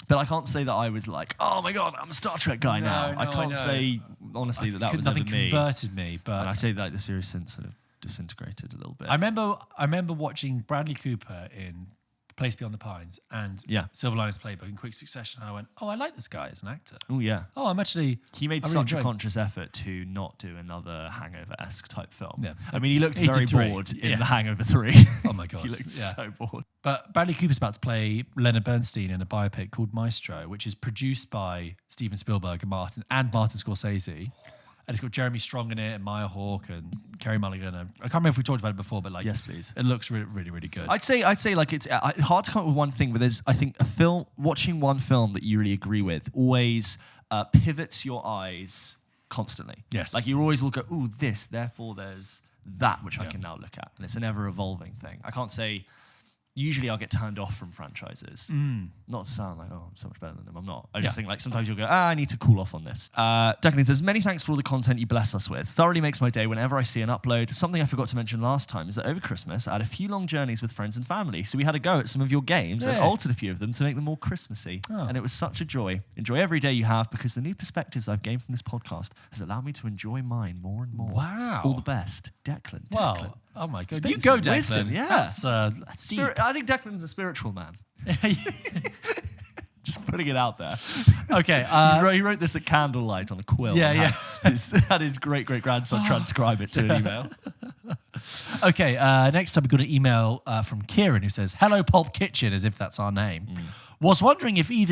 But I can't say that I was like, oh my God, I'm a Star Trek guy now. I can't say, honestly, that was never me. Nothing converted me. But and I say that the series since sort of disintegrated a little bit. I remember watching Bradley Cooper in Place Beyond the Pines and Silver Linings Playbook in quick succession. And I went, oh, I like this guy as an actor. Oh, yeah. Oh, I'm actually... He made I really such a enjoyed it. conscious effort to not do another Hangover-esque type film. Yeah. I mean, he looked very 83. bored in Yeah. The Hangover 3. Oh, my God. He looked so bored. But Bradley Cooper's about to play Leonard Bernstein in a biopic called Maestro, which is produced by Steven Spielberg and Martin Scorsese. And it's got Jeremy Strong in it, and Maya Hawke, and Kerry Mulligan. And I can't remember if we talked about it before, but like, Yes, please. It looks really, really, really good. I'd say like it's hard to come up with one thing, but there's I think watching one film that you really agree with always pivots your eyes constantly. Yes. Like you always will go, ooh, this, therefore there's that which I can now look at, and it's an ever evolving thing. I can't say. Usually I'll get turned off from franchises. Not to sound like, oh, I'm so much better than them. I'm not. I just think like sometimes you'll go, I need to cool off on this. Declan says, many thanks for all the content you bless us with. Thoroughly makes my day whenever I see an upload. Something I forgot to mention last time is that over Christmas, I had a few long journeys with friends and family. So we had a go at some of your games and altered a few of them to make them more Christmassy. Oh. And it was such a joy. Enjoy every day you have because the new perspectives I've gained from this podcast has allowed me to enjoy mine more and more. Wow. All the best. Declan. Wow. Oh my God. Spit You go, some Declan. wisdom, yeah. That's deep. I think Declan's a spiritual man. Just putting it out there. Okay. He wrote this at candlelight on a quill. Yeah. Had his great-great-grandson transcribe it to an email. Okay, next up we've got an email from Kieran who says, hello, Pulp Kitchen, as if that's our name. Was wondering if I'm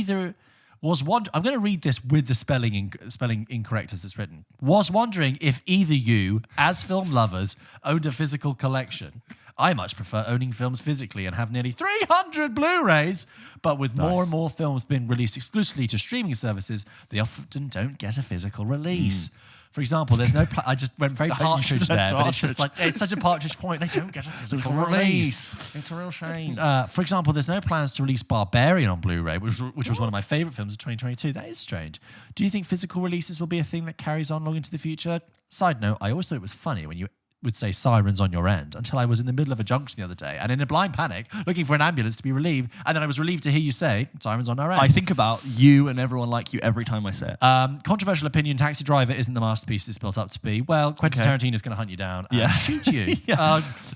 going to read this with the spelling incorrect as it's written. Was wondering if either you, as film lovers, owned a physical collection. I much prefer owning films physically and have nearly 300 Blu-rays, but with more and more films being released exclusively to streaming services, they often don't get a physical release. For example, there's no... I just went very partridge there, but it's just like... It's such a partridge point. They don't get a physical release. It's a real shame. For example, there's no plans to release Barbarian on Blu-ray, which was one of my favourite films of 2022. That is strange. Do you think physical releases will be a thing that carries on long into the future? Side note, I always thought it was funny when you would say sirens on your end until I was in the middle of a junction the other day and in a blind panic looking for an ambulance to be relieved, and then I was relieved to hear you say sirens on our end. I think about you and everyone like you every time I say it. Controversial opinion, Taxi Driver isn't the masterpiece it's built up to be. Well, Quentin Tarantino's going to hunt you down and shoot you.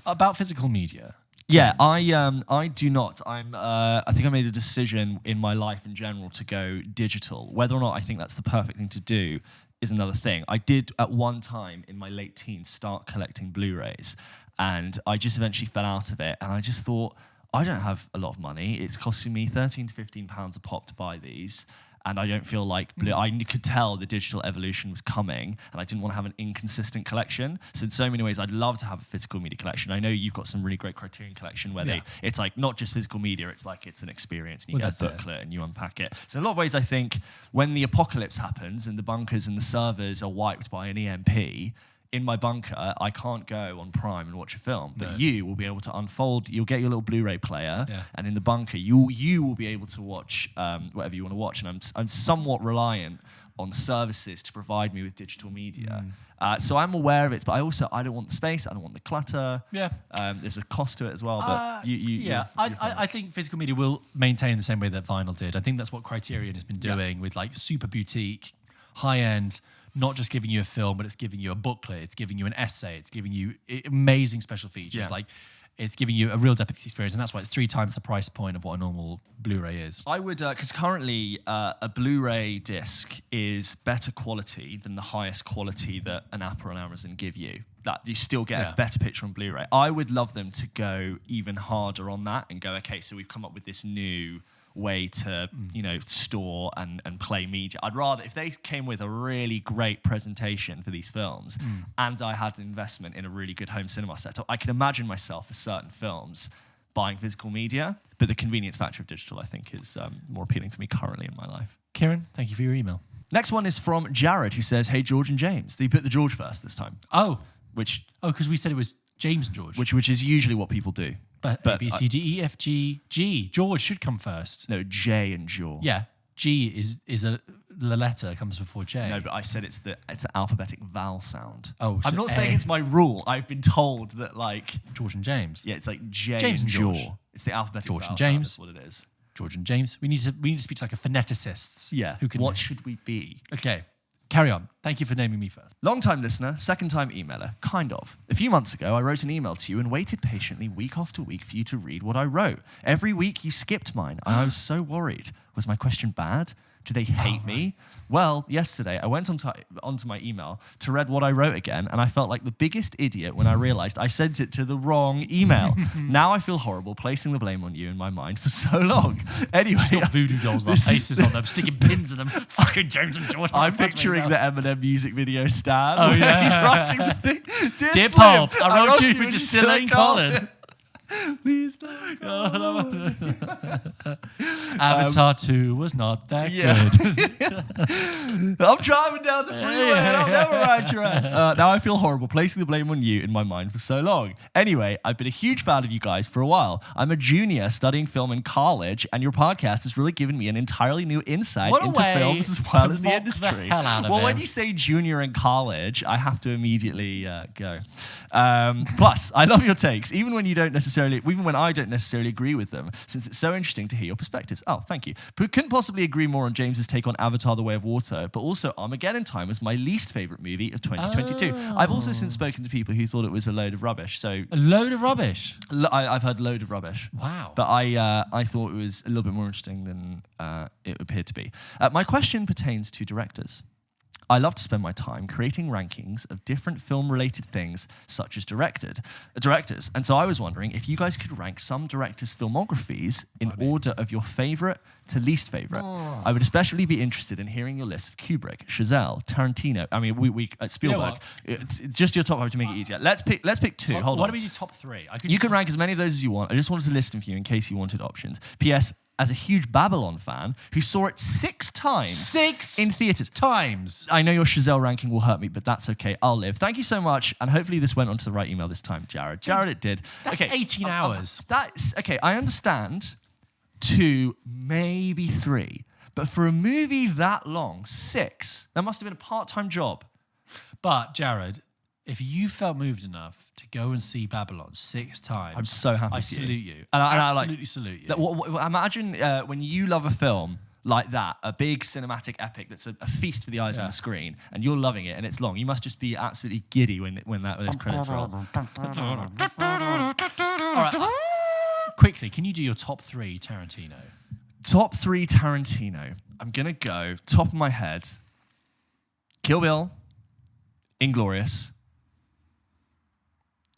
About physical media. Yeah, I do not. I think I made a decision in my life in general to go digital. Whether or not I think that's the perfect thing to do is another thing. I did at one time in my late teens start collecting Blu-rays, and I just eventually fell out of it. And I just thought, I don't have a lot of money. It's costing me £13 to £15 a pop to buy these. And I don't feel like I could tell the digital evolution was coming, and I didn't want to have an inconsistent collection. So in so many ways, I'd love to have a physical media collection. I know you've got some really great Criterion collection where it's like not just physical media, it's like it's an experience, and you get a booklet and you unpack it. So in a lot of ways, I think when the apocalypse happens and the bunkers and the servers are wiped by an EMP, in my bunker, I can't go on Prime and watch a film, but you will be able to unfold. You'll get your little Blu-ray player, and in the bunker, you will be able to watch whatever you want to watch. And I'm somewhat reliant on services to provide me with digital media. So I'm aware of it, but I don't want the space. I don't want the clutter. Yeah. There's a cost to it as well. But I think physical media will maintain the same way that vinyl did. I think that's what Criterion has been doing with like super boutique, high-end. Not just giving you a film, but it's giving you a booklet. It's giving you an essay. It's giving you amazing special features. Like, it's giving you a real depth experience, and that's why it's 3 times the price point of what a normal Blu-ray is. I would, because currently a Blu-ray disc is better quality than the highest quality that an Apple and Amazon give you. That you still get a better picture on Blu-ray. I would love them to go even harder on that and go, okay, so we've come up with this new way to store and play media. I'd rather if they came with a really great presentation for these films and I had an investment in a really good home cinema setup, I can imagine myself for certain films buying physical media, but the convenience factor of digital I think is more appealing for me currently in my life. Kieran, thank you for your email. Next one is from Jared, who says, hey George and James. They put the George first this time. Because we said it was James and George. Which is usually what people do. But A, B, C, D, E, F, G, G. George should come first. No, J and George. Yeah, G is the letter comes before J. No, but I said it's the alphabetic vowel sound. Oh, I'm not saying it's my rule. I've been told that like George and James. Yeah, it's like J James and George. It's the alphabetic George vowel and James. sound. That's what it is. George and James. We need to speak to like a phoneticists. Yeah. What should we be? Okay. carry on. Thank you for naming me first. Long-time listener, second-time emailer, kind of. A few months ago, I wrote an email to you and waited patiently week after week for you to read what I wrote. Every week, you skipped mine, and I was so worried. Was my question bad? Do they hate me? Well, yesterday, I went onto my email to read what I wrote again, and I felt like the biggest idiot when I realized I sent it to the wrong email. Now I feel horrible placing the blame on you in my mind for so long. Anyway, She's got voodoo dolls with our faces on them, sticking pins in them. Fucking James and George. I'm picturing the Eminem music video Stan. Oh, yeah. He's writing the thing. Dear Slim, Pulp, I wrote you when just still still ain't calling. Please don't go. Avatar 2 was not that Yeah. good. I'm driving down the freeway and I'll never ride your ass. Now I feel horrible placing the blame on you in my mind for so long. Anyway, I've been a huge fan of you guys for a while. I'm a junior studying film in college, and your podcast has really given me an entirely new insight What a into way films as well to as the mock the industry. hell out of Well, him. when you say junior in college, I have to immediately go. Plus, I love your takes, even when I don't necessarily agree with them, since it's so interesting to hear your perspectives. Oh, thank you. But couldn't possibly agree more on James's take on Avatar: The Way of Water, but also Armageddon Time was my least favorite movie of 2022. I've also since spoken to people who thought it was a load of rubbish. So A load of rubbish. I've heard load of rubbish. Wow. But I thought it was a little bit more interesting than it appeared to be. My question pertains to directors. I love to spend my time creating rankings of different film-related things, such as directors. And so I was wondering if you guys could rank some directors' filmographies in order of your favorite to least favorite. I would especially be interested in hearing your list of Kubrick, Chazelle, Tarantino. I mean, we Spielberg. Just your top five to make it easier. Let's pick two. Hold on. Why don't we do top three? You can rank as many of those as you want. I just wanted to list them for you in case you wanted options. P.S. As a huge Babylon fan who saw it 6 times in theaters. times. I know your Chazelle ranking will hurt me, but that's okay. I'll live. Thank you so much, and hopefully this went onto the right email this time, Jared. Jared, it did. That's 18 hours. That's okay. I understand 2, maybe 3, but for a movie that long, 6. That must have been a part-time job. But Jared, if you felt moved enough to go and see Babylon 6 times, I'm so happy. I for salute you. And I Absolutely salute you. Imagine when you love a film like that, a big cinematic epic that's a feast for the eyes on the screen, and you're loving it, and it's long. You must just be absolutely giddy when those credits roll. All right. Quickly, can you do your top 3 Tarantino? Top 3 Tarantino. I'm gonna go top of my head. Kill Bill, Inglourious,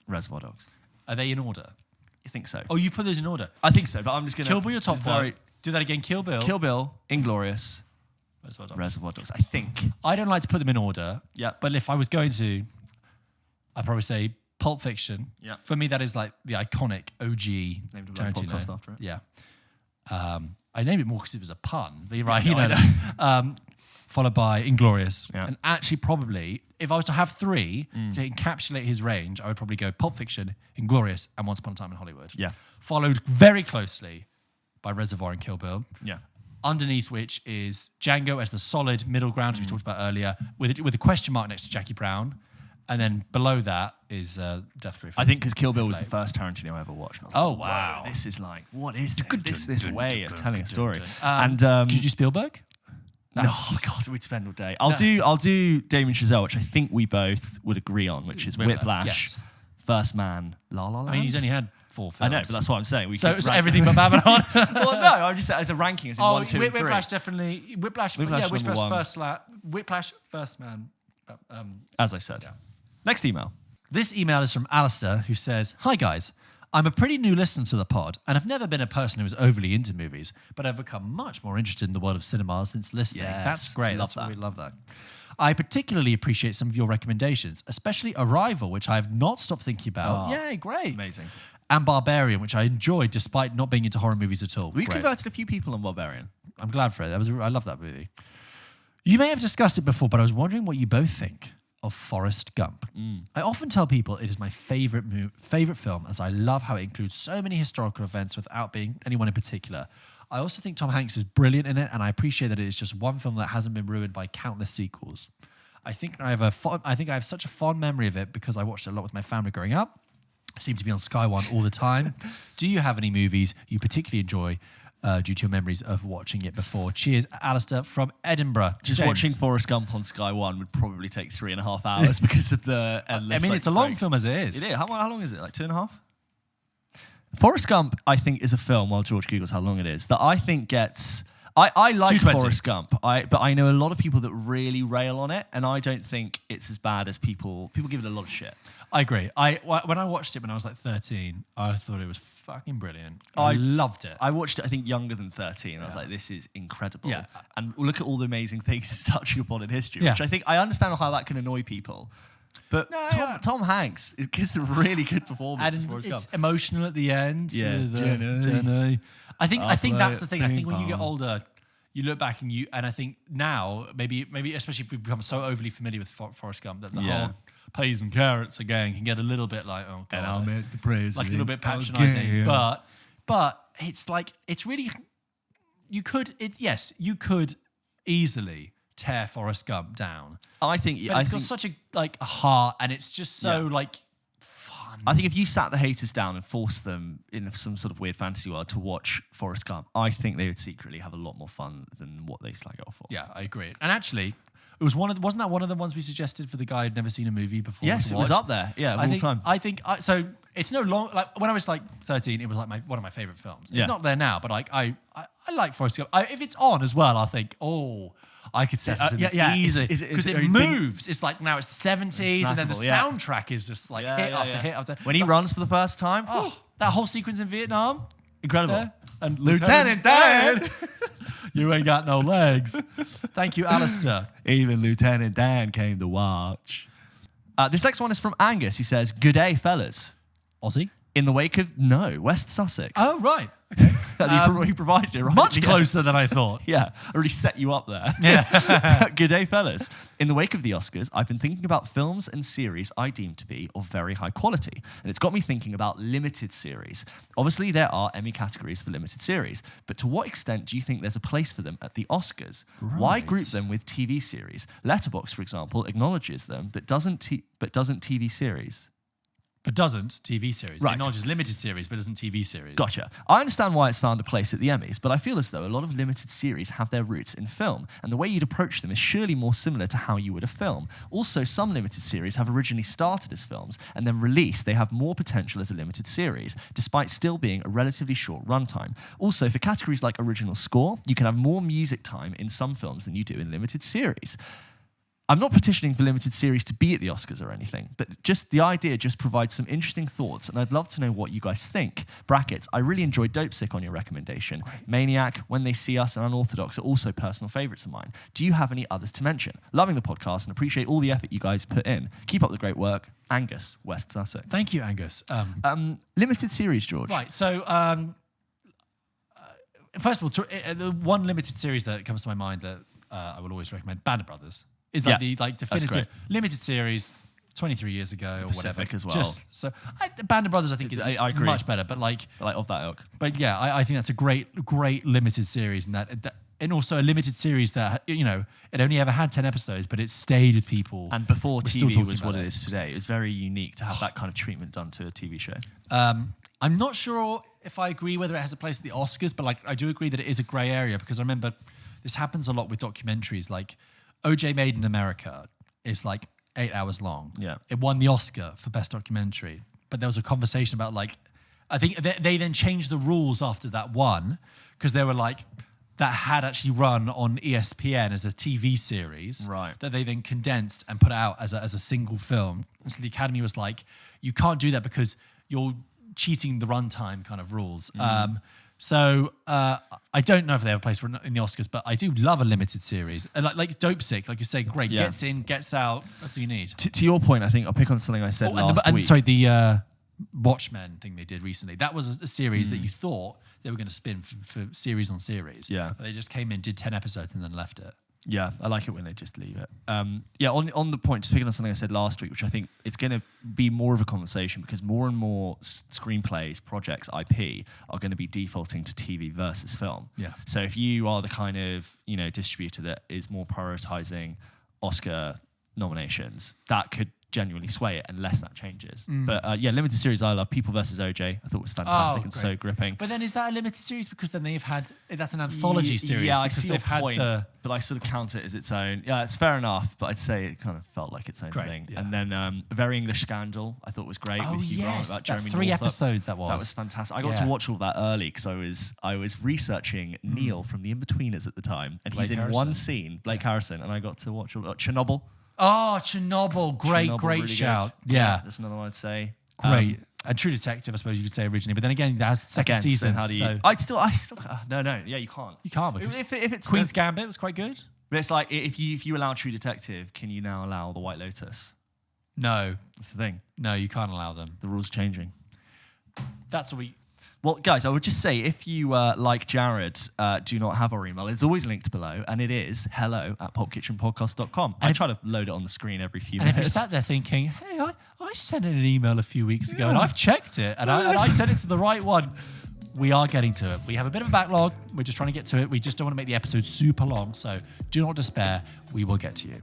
Reservoir Dogs. Are they in order? You think so? Oh, you put those in order. I think so, but I'm just gonna Kill Bill, your top just 1. Do that again. Kill Bill. Kill Bill, Inglourious, Reservoir Dogs. Reservoir Dogs. I think. I don't like to put them in order. Yeah. But if I was going to, I'd probably say Pulp Fiction. Yeah. For me, that is like the iconic OG Named a Tarantino. podcast after it. Yeah. I named it more because it was a pun. But you're right. No, you know. Followed by Inglourious. Yeah. And actually, probably, if I was to have 3 to encapsulate his range, I would probably go Pulp Fiction, Inglourious, and Once Upon a Time in Hollywood. Yeah. Followed very closely by Reservoir and Kill Bill. Yeah. Underneath which is Django as the solid middle ground, as we talked about earlier, with a question mark next to Jackie Brown. And then below that is Death Proof. I think because Kill Bill was the first Tarantino I ever watched. And I was Oh, like, wow. Whoa, this is like, what is this way of telling a story? And And could you do Spielberg? oh god, we'd spend all day. I'll do Damien Chazelle, which I think we both would agree on, which is Whiplash, yes. First Man, La La Land. I mean, he's only had 4 films. I know, but that's what I'm saying. So everything but Babylon. Well, no, I'm just as a ranking, as in 1, 2, and 3. Whiplash definitely. Whiplash Whiplash Whiplash number 1. Whiplash First Man. As I said. Next email. This email is from Alistair, who says, "Hi guys, I'm a pretty new listener to the pod, and I've never been a person who was overly into movies, but I've become much more interested in the world of cinema since listening." Yes, That's great. love We that. love that. I particularly appreciate some of your recommendations, especially Arrival, which I have not stopped thinking about. Oh, Yay, great. Amazing. And Barbarian, which I enjoyed despite not being into horror movies at all. We Great. converted a few people on Barbarian. I'm glad for it. I love that movie. You may have discussed it before, but I was wondering what you both think of Forrest Gump. I often tell people it is my favorite film, as I love how it includes so many historical events without being anyone in particular. I also think Tom Hanks is brilliant in it, and I appreciate that it is just one film that hasn't been ruined by countless sequels. I think I have such a fond memory of it because I watched it a lot with my family growing up. I seem to be on Sky One all the time. Do you have any movies you particularly enjoy due to your memories of watching it before. Cheers, Alistair from Edinburgh. Just James. watching Forrest Gump on Sky One would probably take 3.5 hours because of the endless. I mean, it's a long breaks. film as it is. It is. How long is it? Like 2.5? Forrest Gump, I think, is a film, while George Googles how long it is, that I think gets... I like 220. Forrest Gump, but I know a lot of people that really rail on it, and I don't think it's as bad as people give it a lot of shit. I agree. When I watched it when I was like 13, I thought it was fucking brilliant. I loved it. I watched it, I think, younger than 13. I was like, this is incredible. Yeah. And look at all the amazing things it's touching upon in history, Yeah. which I think I understand how that can annoy people. But Tom Hanks gives a really good performance. And as Forrest Gump. it's emotional at the end. Yeah. with, Jenny. I think that's the thing. I think when you ping get pong. older, you look back and I think now maybe especially if we've become so overly familiar with Forrest Gump that the whole peas and carrots again can get a little bit like, oh god, And I'll make the praise like a little bit again. patronising. Okay. But it's like it's really you could easily tear Forrest Gump down. I think But it's got such a heart, and it's just so fun. I think if you sat the haters down and forced them in some sort of weird fantasy world to watch Forrest Gump, I think they would secretly have a lot more fun than what they slag it off for. Yeah, I agree. And actually, it was wasn't that one of the ones we suggested for the guy who'd never seen a movie before? Yes, to it was watch? up there. Yeah, I all think, time. So it's no long. Like when I was like 13, it was like one of my favorite films. It's Yeah. not there now, but I like Forrest Gump. If it's on as well, I think, I could set into this easy because it moves. It's like now it's the 70s, and then the snackable, yeah. soundtrack is just like hit after hit after. When he runs for the first time, That whole sequence in Vietnam, incredible. yeah. And Lieutenant Dan, you ain't got no legs. Thank you, Alistair. Even Lieutenant Dan came to watch. This next one is from Angus. He says, "Good day, fellas. Aussie. In the wake of West Sussex." Oh right, okay. He provided it right. Much at the end. closer than I thought. Yeah, I already set you up there. Yeah. Good day, fellas. In the wake of the Oscars, I've been thinking about films and series I deem to be of very high quality, and it's got me thinking about limited series. Obviously, there are Emmy categories for limited series, but to what extent do you think there's a place for them at the Oscars? Why Right. group them with TV series? Letterboxd, for example, acknowledges them, but doesn't TV series. But doesn't TV series. Right. It acknowledges limited series, but doesn't TV series. Gotcha. I understand why it's found a place at the Emmys, but I feel as though a lot of limited series have their roots in film, and the way you'd approach them is surely more similar to how you would a film. Also, some limited series have originally started as films, and then released, they have more potential as a limited series, despite still being a relatively short runtime. Also, for categories like original score, you can have more music time in some films than you do in limited series. I'm not petitioning for limited series to be at the Oscars or anything, but just the idea just provides some interesting thoughts, and I'd love to know what you guys think. Brackets, I really enjoyed Dope Sick on your recommendation. Right. Maniac, When They See Us, and Unorthodox are also personal favourites of mine. Do you have any others to mention? Loving the podcast and appreciate all the effort you guys put in. Keep up the great work. Angus, West Sussex. Thank you, Angus. Limited series, George. Right, so first of all, the one limited series that comes to my mind that I will always recommend, Band of Brothers. Is like the definitive limited series 23 years ago or Pacific whatever. as well. Just so the Band of Brothers I think is I agree. much better, but like of that ilk. But yeah, I think that's a great limited series, and also a limited series that it only ever had 10 episodes, but it stayed with people. And before We're still TV talking was what about it is today, it was very unique to have that kind of treatment done to a TV show. I'm not sure if I agree whether it has a place at the Oscars, but like I do agree that it is a grey area because I remember this happens a lot with documentaries. Like OJ Made in America is like 8 hours long. Yeah. It won the Oscar for Best Documentary. But there was a conversation about like, I think they then changed the rules after that one because they were like, that had actually run on ESPN as a TV series. Right. That they then condensed and put out as a single film. And so the Academy was like, you can't do that because you're cheating the runtime kind of rules. So I don't know if they have a place for it in the Oscars, but I do love a limited series. Like Dope Sick, like you say, great. Yeah. Gets in, gets out. That's what you need. To your point, I think I'll pick on something I said last week. Sorry, the Watchmen thing they did recently. That was a series that you thought they were going to spin for series on series. Yeah. But they just came in, did 10 episodes, and then left it. Yeah, I like it when they just leave it. On the point, just picking on something I said last week, which I think it's going to be more of a conversation because more and more screenplays, projects, IP are going to be defaulting to TV versus film. Yeah. So if you are the kind of distributor that is more prioritizing Oscar nominations, that could genuinely sway it unless that changes. But yeah, limited series I love. People versus OJ, I thought was fantastic and so gripping. But then is that a limited series because then they've had that's an anthology series? Yeah, I because see your they've had point, but I sort of count it as its own. Yeah, it's fair enough, but I'd say it kind of felt like its own thing. Yeah. And then A Very English Scandal, I thought was great. Oh with Hugh Grant yes, about that Jeremy 3 Northup. episodes that was. That was fantastic. I got to watch all that early because I was researching Neil from The Inbetweeners at the time, and he's in one scene, Blake Harrison, and I got to watch all Chernobyl. Oh, Chernobyl. Great Really shout. Good. Yeah. That's another one I'd say. Great. And True Detective, I suppose you could say originally. But then again, that has second season. So how do you... So I still no. Yeah, you can't. you can't. Because If it's Queen's Gambit was quite good. But it's like, if you allow True Detective, can you now allow The White Lotus? No. That's the thing. No, you can't allow them. The rules changing. That's what we... Well, guys, I would just say, if you, like Jared, do not have our email, it's always linked below, and it is hello@pulpkitchenpodcast.com. I try to load it on the screen every few And minutes. if you're sat there thinking, hey, I sent in an email a few weeks ago, and I've checked it, and I sent it to the right one, we are getting to it. We have a bit of a backlog. We're just trying to get to it. We just don't want to make the episode super long, so do not despair. We will get to you.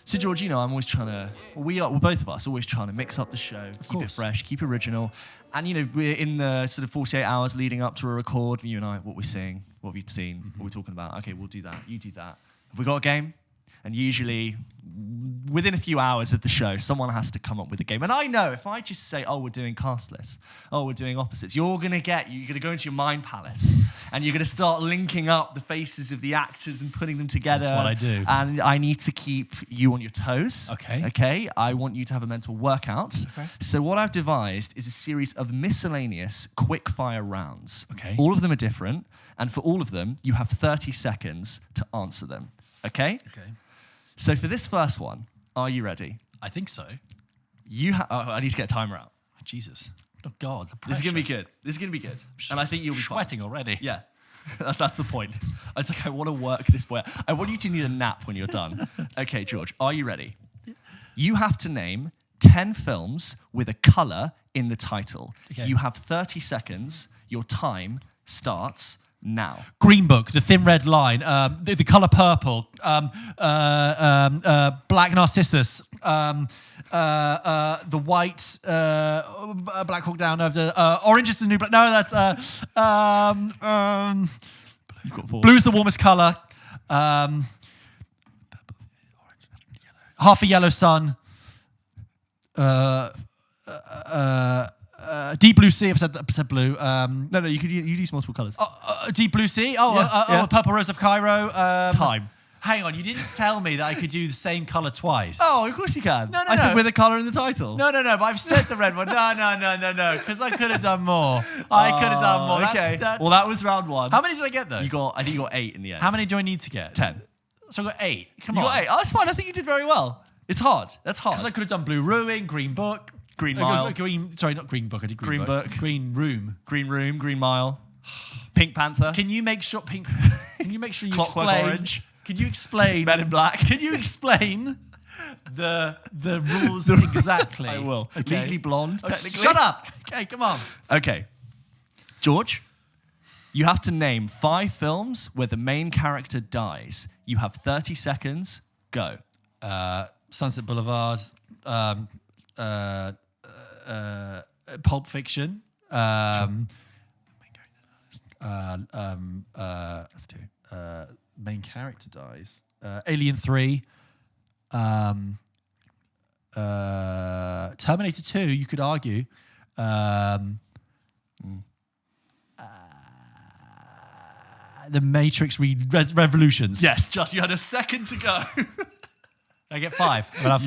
So, George, I'm always trying to... Well, both of us, always trying to mix up the show, keep it fresh, keep original. And, we're in the sort of 48 hours leading up to a record, you and I, what we're seeing, what have you seen, what we're talking about. Okay, we'll do that. You do that. Have we got a game? And usually, within a few hours of the show, someone has to come up with a game. And I know if I just say, oh, we're doing cast lists, oh, we're doing opposites, you're going to go into your mind palace and you're going to start linking up the faces of the actors and putting them together. That's what I do. And I need to keep you on your toes. Okay. Okay. I want you to have a mental workout. Okay. So what I've devised is a series of miscellaneous quick-fire rounds. Okay. All of them are different. And for all of them, you have 30 seconds to answer them. Okay? Okay. So for this first one, are you ready? I think so. I need to get a timer out. Oh, Jesus. Oh, God. This is going to be good. This is going to be good. And I think you'll be sweating already. Yeah. That's the point. It's like, I want to work this boy out. I want you to need a nap when you're done. Okay, George, are you ready? You have to name 10 films with a colour in the title. Okay. You have 30 seconds. Your time starts now. Green Book, The Thin Red Line, the Colour Purple, Black Narcissus, The White, Black Hawk Down, Orange is the New Black. No, that's You've got 4. Blue's the Warmest Colour, Half a Yellow Sun, Deep Blue Sea. I've said blue. No, you could use multiple colours. Deep Blue Sea. Purple Rose of Cairo. Time. Hang on, you didn't tell me that I could do the same colour twice. Oh, of course you can. No, I said with a colour in the title. No, but I've said the red one. No, because I could have done more. I could have done more. Okay. Well, that was round 1. How many did I get, though? I think you got 8 in the end. How many do I need to get? 10. So I got 8. Come You on. got 8. Oh, that's fine. I think you did very well. It's hard. That's hard. Because I could have done Blue Ruin, Green Book. Green Mile. Sorry, not Green Book. I did Green Book. Green Room. Green Room, Green Mile, Pink Panther. Can you make sure you Clockwork explain? Orange. Can you explain? Men in Black. Can you explain the rules exactly? I will. Okay. Legally Blonde, technically. Shut up. Okay, come on. Okay. George, you have to name 5 films where the main character dies. You have 30 seconds. Go. Sunset Boulevard. Pulp Fiction. That's 2. Main character dies. Alien 3. Terminator 2, you could argue. The Matrix Revolutions. Yes, just you had a second to go. I get 5. Well,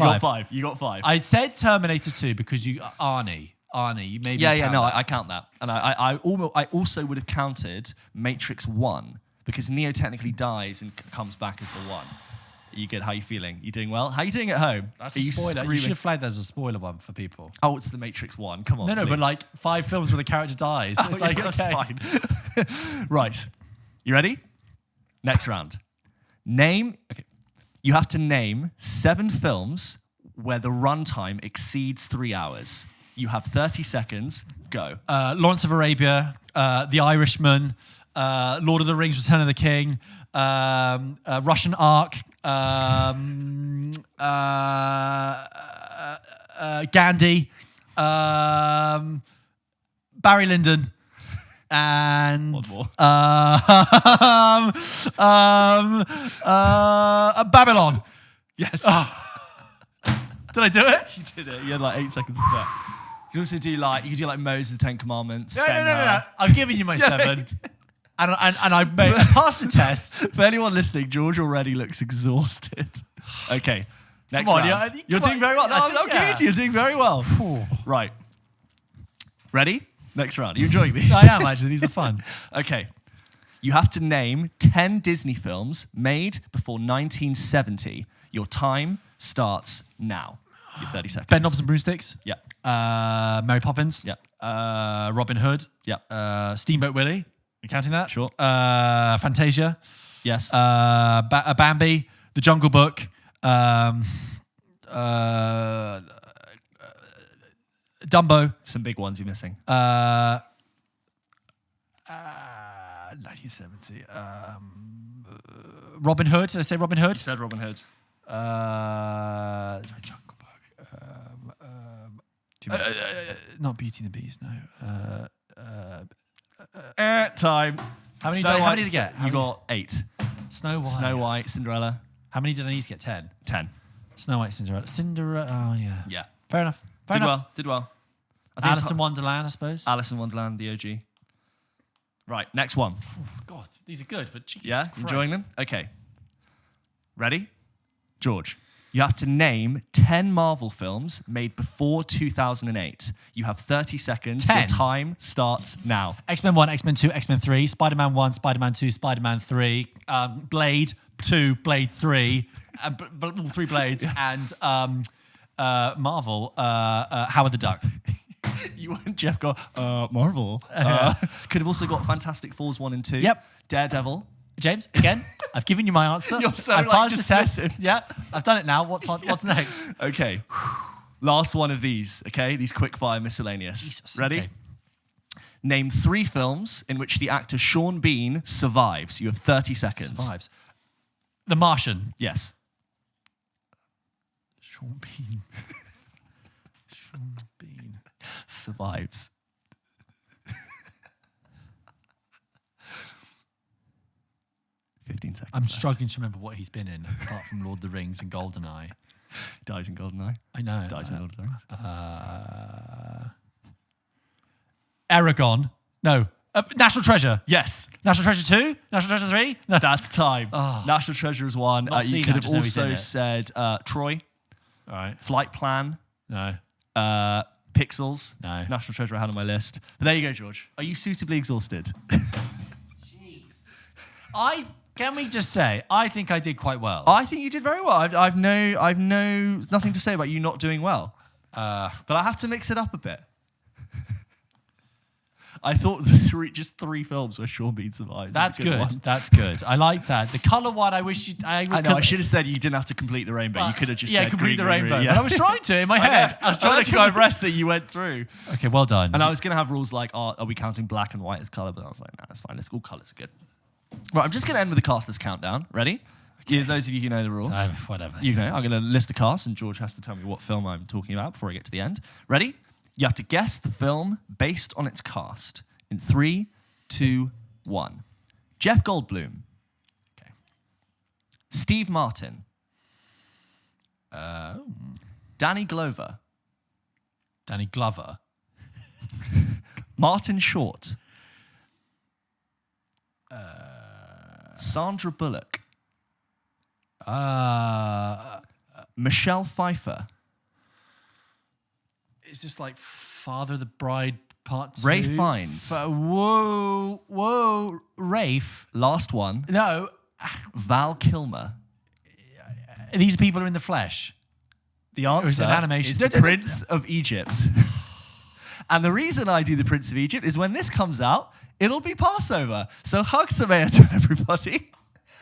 You got 5. I said Terminator 2 because you Arnie, you maybe I count that. And I also would have counted Matrix 1 because Neo technically dies and comes back as the one. You good? How are you feeling? You doing well? How are you doing at home? That's are a you spoiler. screaming? You should have flagged that as a spoiler one for people. Oh, it's the Matrix 1. Come on. No, please. but like 5 films where the character dies. It's like, that's okay. fine. Right. You ready? Next round. Okay. You have to name 7 films where the runtime exceeds 3 hours. You have 30 seconds. Go. Lawrence of Arabia, The Irishman, Lord of the Rings, Return of the King, Russian Ark, Gandhi, Barry Lyndon, and One more. Babylon. Yes. Did I do it? You did it. You had like 8 seconds to spare. You can also do like Moses' 10 Commandments. No. I've given you my 7. And I passed the test. For anyone listening, George already looks exhausted. Okay, next Come on, round. you're You're doing very well. No, I'm giving it to you. You're doing very well. Right. Ready? Next round. Are you enjoying these? I am, actually. These are fun. Okay. You have to name 10 Disney films made before 1970. Your time starts now. You have 30 seconds. Ben Knobs and Broomsticks. Yeah. Mary Poppins. Yeah. Robin Hood. Yeah. Steamboat Willie. You counting that? Sure. Fantasia. Yes. Bambi. The Jungle Book. Dumbo. Some big ones you're missing. 1970. Robin Hood. Did I say Robin Hood? You said Robin Hood. Jungle Book. Not Beauty and the Beast. No. Time. How many did you get? You got 8. Snow White. Snow White, Cinderella. How many did I need to get? 10. 10. Snow White, Cinderella. Oh yeah. Yeah. Fair enough. Fair enough. Did well. I think Alice in Wonderland, I suppose. Alice in Wonderland, the OG. Right, next one. God, these are good, but Jesus Yeah, Christ. enjoying them? Okay. Ready? George, you have to name 10 Marvel films made before 2008. You have 30 seconds. 10? Your time starts now. X-Men 1, X-Men 2, X-Men 3, Spider-Man 1, Spider-Man 2, Spider-Man 3, Blade 2, Blade 3, all 3 Blades, and Marvel, Howard the Duck. You and Jeff got Marvel. Could have also got Fantastic Fours 1 and 2. Yep. Daredevil. James, again, I've given you my answer. You're so, I've like, passed the test. dismissive. Yeah, I've done it now. What's next? Okay. Last one of these, okay? These quick-fire miscellaneous. Jesus, Ready? okay. Name 3 films in which the actor Sean Bean survives. You have 30 seconds. Survives. The Martian. Yes. Sean Bean. Sean Bean. Survives. $15 seconds. I'm left. struggling to remember what he's been in, apart from Lord of the Rings and GoldenEye. Dies in GoldenEye. I know. Dies in Lord of the Rings. Aragon. No. National Treasure. Yes. National Treasure 2? National Treasure 3? No. That's time. National Treasure is 1. Not You seen could that, have just know he's in also it. said Troy, All right. Flight Plan, No. Pixels. No. National Treasure I had on my list. But there you go, George. Are you suitably exhausted? Jeez. Can we just say, I think I did quite well. I think you did very well. I've no nothing to say about you not doing well. But I have to mix it up a bit. I thought just 3 films where Sean Bean survived. That's was a good. one. That's good. I like that. The colour one, I wish you... I know. I should have said you didn't have to complete the rainbow. You could have just said complete green, the green, rainbow. green, But I was trying to in my head. I was trying like to to go impressed that you went through. Okay, well done. And I was going to have rules like, are we counting black and white as colour? But I was like, no, that's fine. All colours are good. Right, I'm just going to end with the cast list countdown. Ready? Okay. Those of you who know the rules. Whatever. You know, I'm going to list a cast, and George has to tell me what film I'm talking about before I get to the end. Ready? You have to guess the film based on its cast. In 3, 2, 1. Jeff Goldblum. Okay. Steve Martin. Danny Glover. Danny Glover. Martin Short. Sandra Bullock. Michelle Pfeiffer. Is this like Father of the Bride Part 2? Ralph Fiennes. Whoa, Rafe. Last one. No, Val Kilmer. these people are in the flesh. The Or is it answer an animation? is the Prince of Egypt. And the reason I do the Prince of Egypt is when this comes out, it'll be Passover. So hug Sameah to everybody.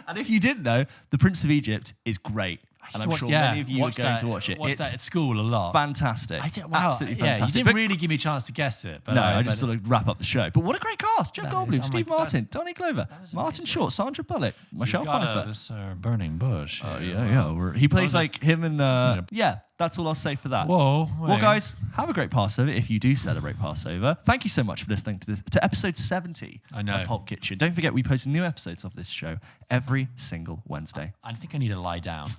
And if you didn't know, the Prince of Egypt is great. And I'm sure many of you are going to watch it. Watched that at school a lot. Fantastic. Absolutely fantastic. You didn't really give me a chance to guess it. But no, I just sort of wrap up the show. But what a great cast. Jeff Goldblum, Steve Martin, Donny Glover, Martin Short, Sandra Bullock, Michelle Pfeiffer. This burning bush. Oh, yeah. He plays like him and... yeah, that's all I'll say for that. Whoa. Well, guys, have a great Passover if you do celebrate Passover. Thank you so much for listening to episode 70 of Pulp Kitchen. Don't forget, we post new episodes of this show every single Wednesday. I think I need to lie down.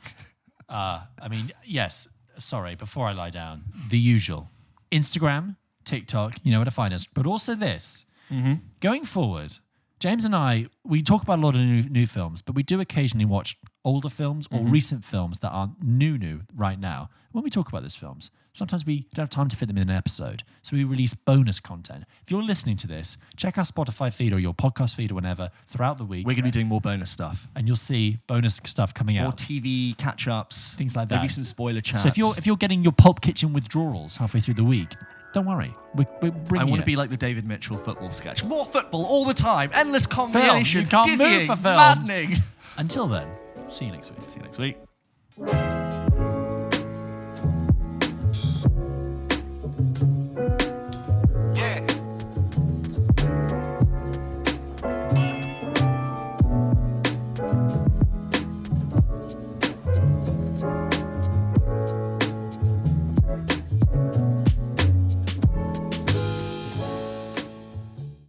Yes, sorry, before I lie down, the usual. Instagram, TikTok, you know where to find us. But also this. Mm-hmm. Going forward, James and I, we talk about a lot of new films, but we do occasionally watch older films or recent films that aren't new right now. When we talk about those films, sometimes we don't have time to fit them in an episode, so we release bonus content. If you're listening to this, check our Spotify feed or your podcast feed or whenever throughout the week. We're going to be doing more bonus stuff. And you'll see bonus stuff coming out. More TV catch-ups. Things like that. Maybe some spoiler chats. So if you're getting your Pulp Kitchen withdrawals halfway through the week, don't worry. We're bringing I want to be like the David Mitchell football sketch. More football all the time. Endless combinations. You can't dizzying, move for film. maddening. Until then, see you next week. See you next week.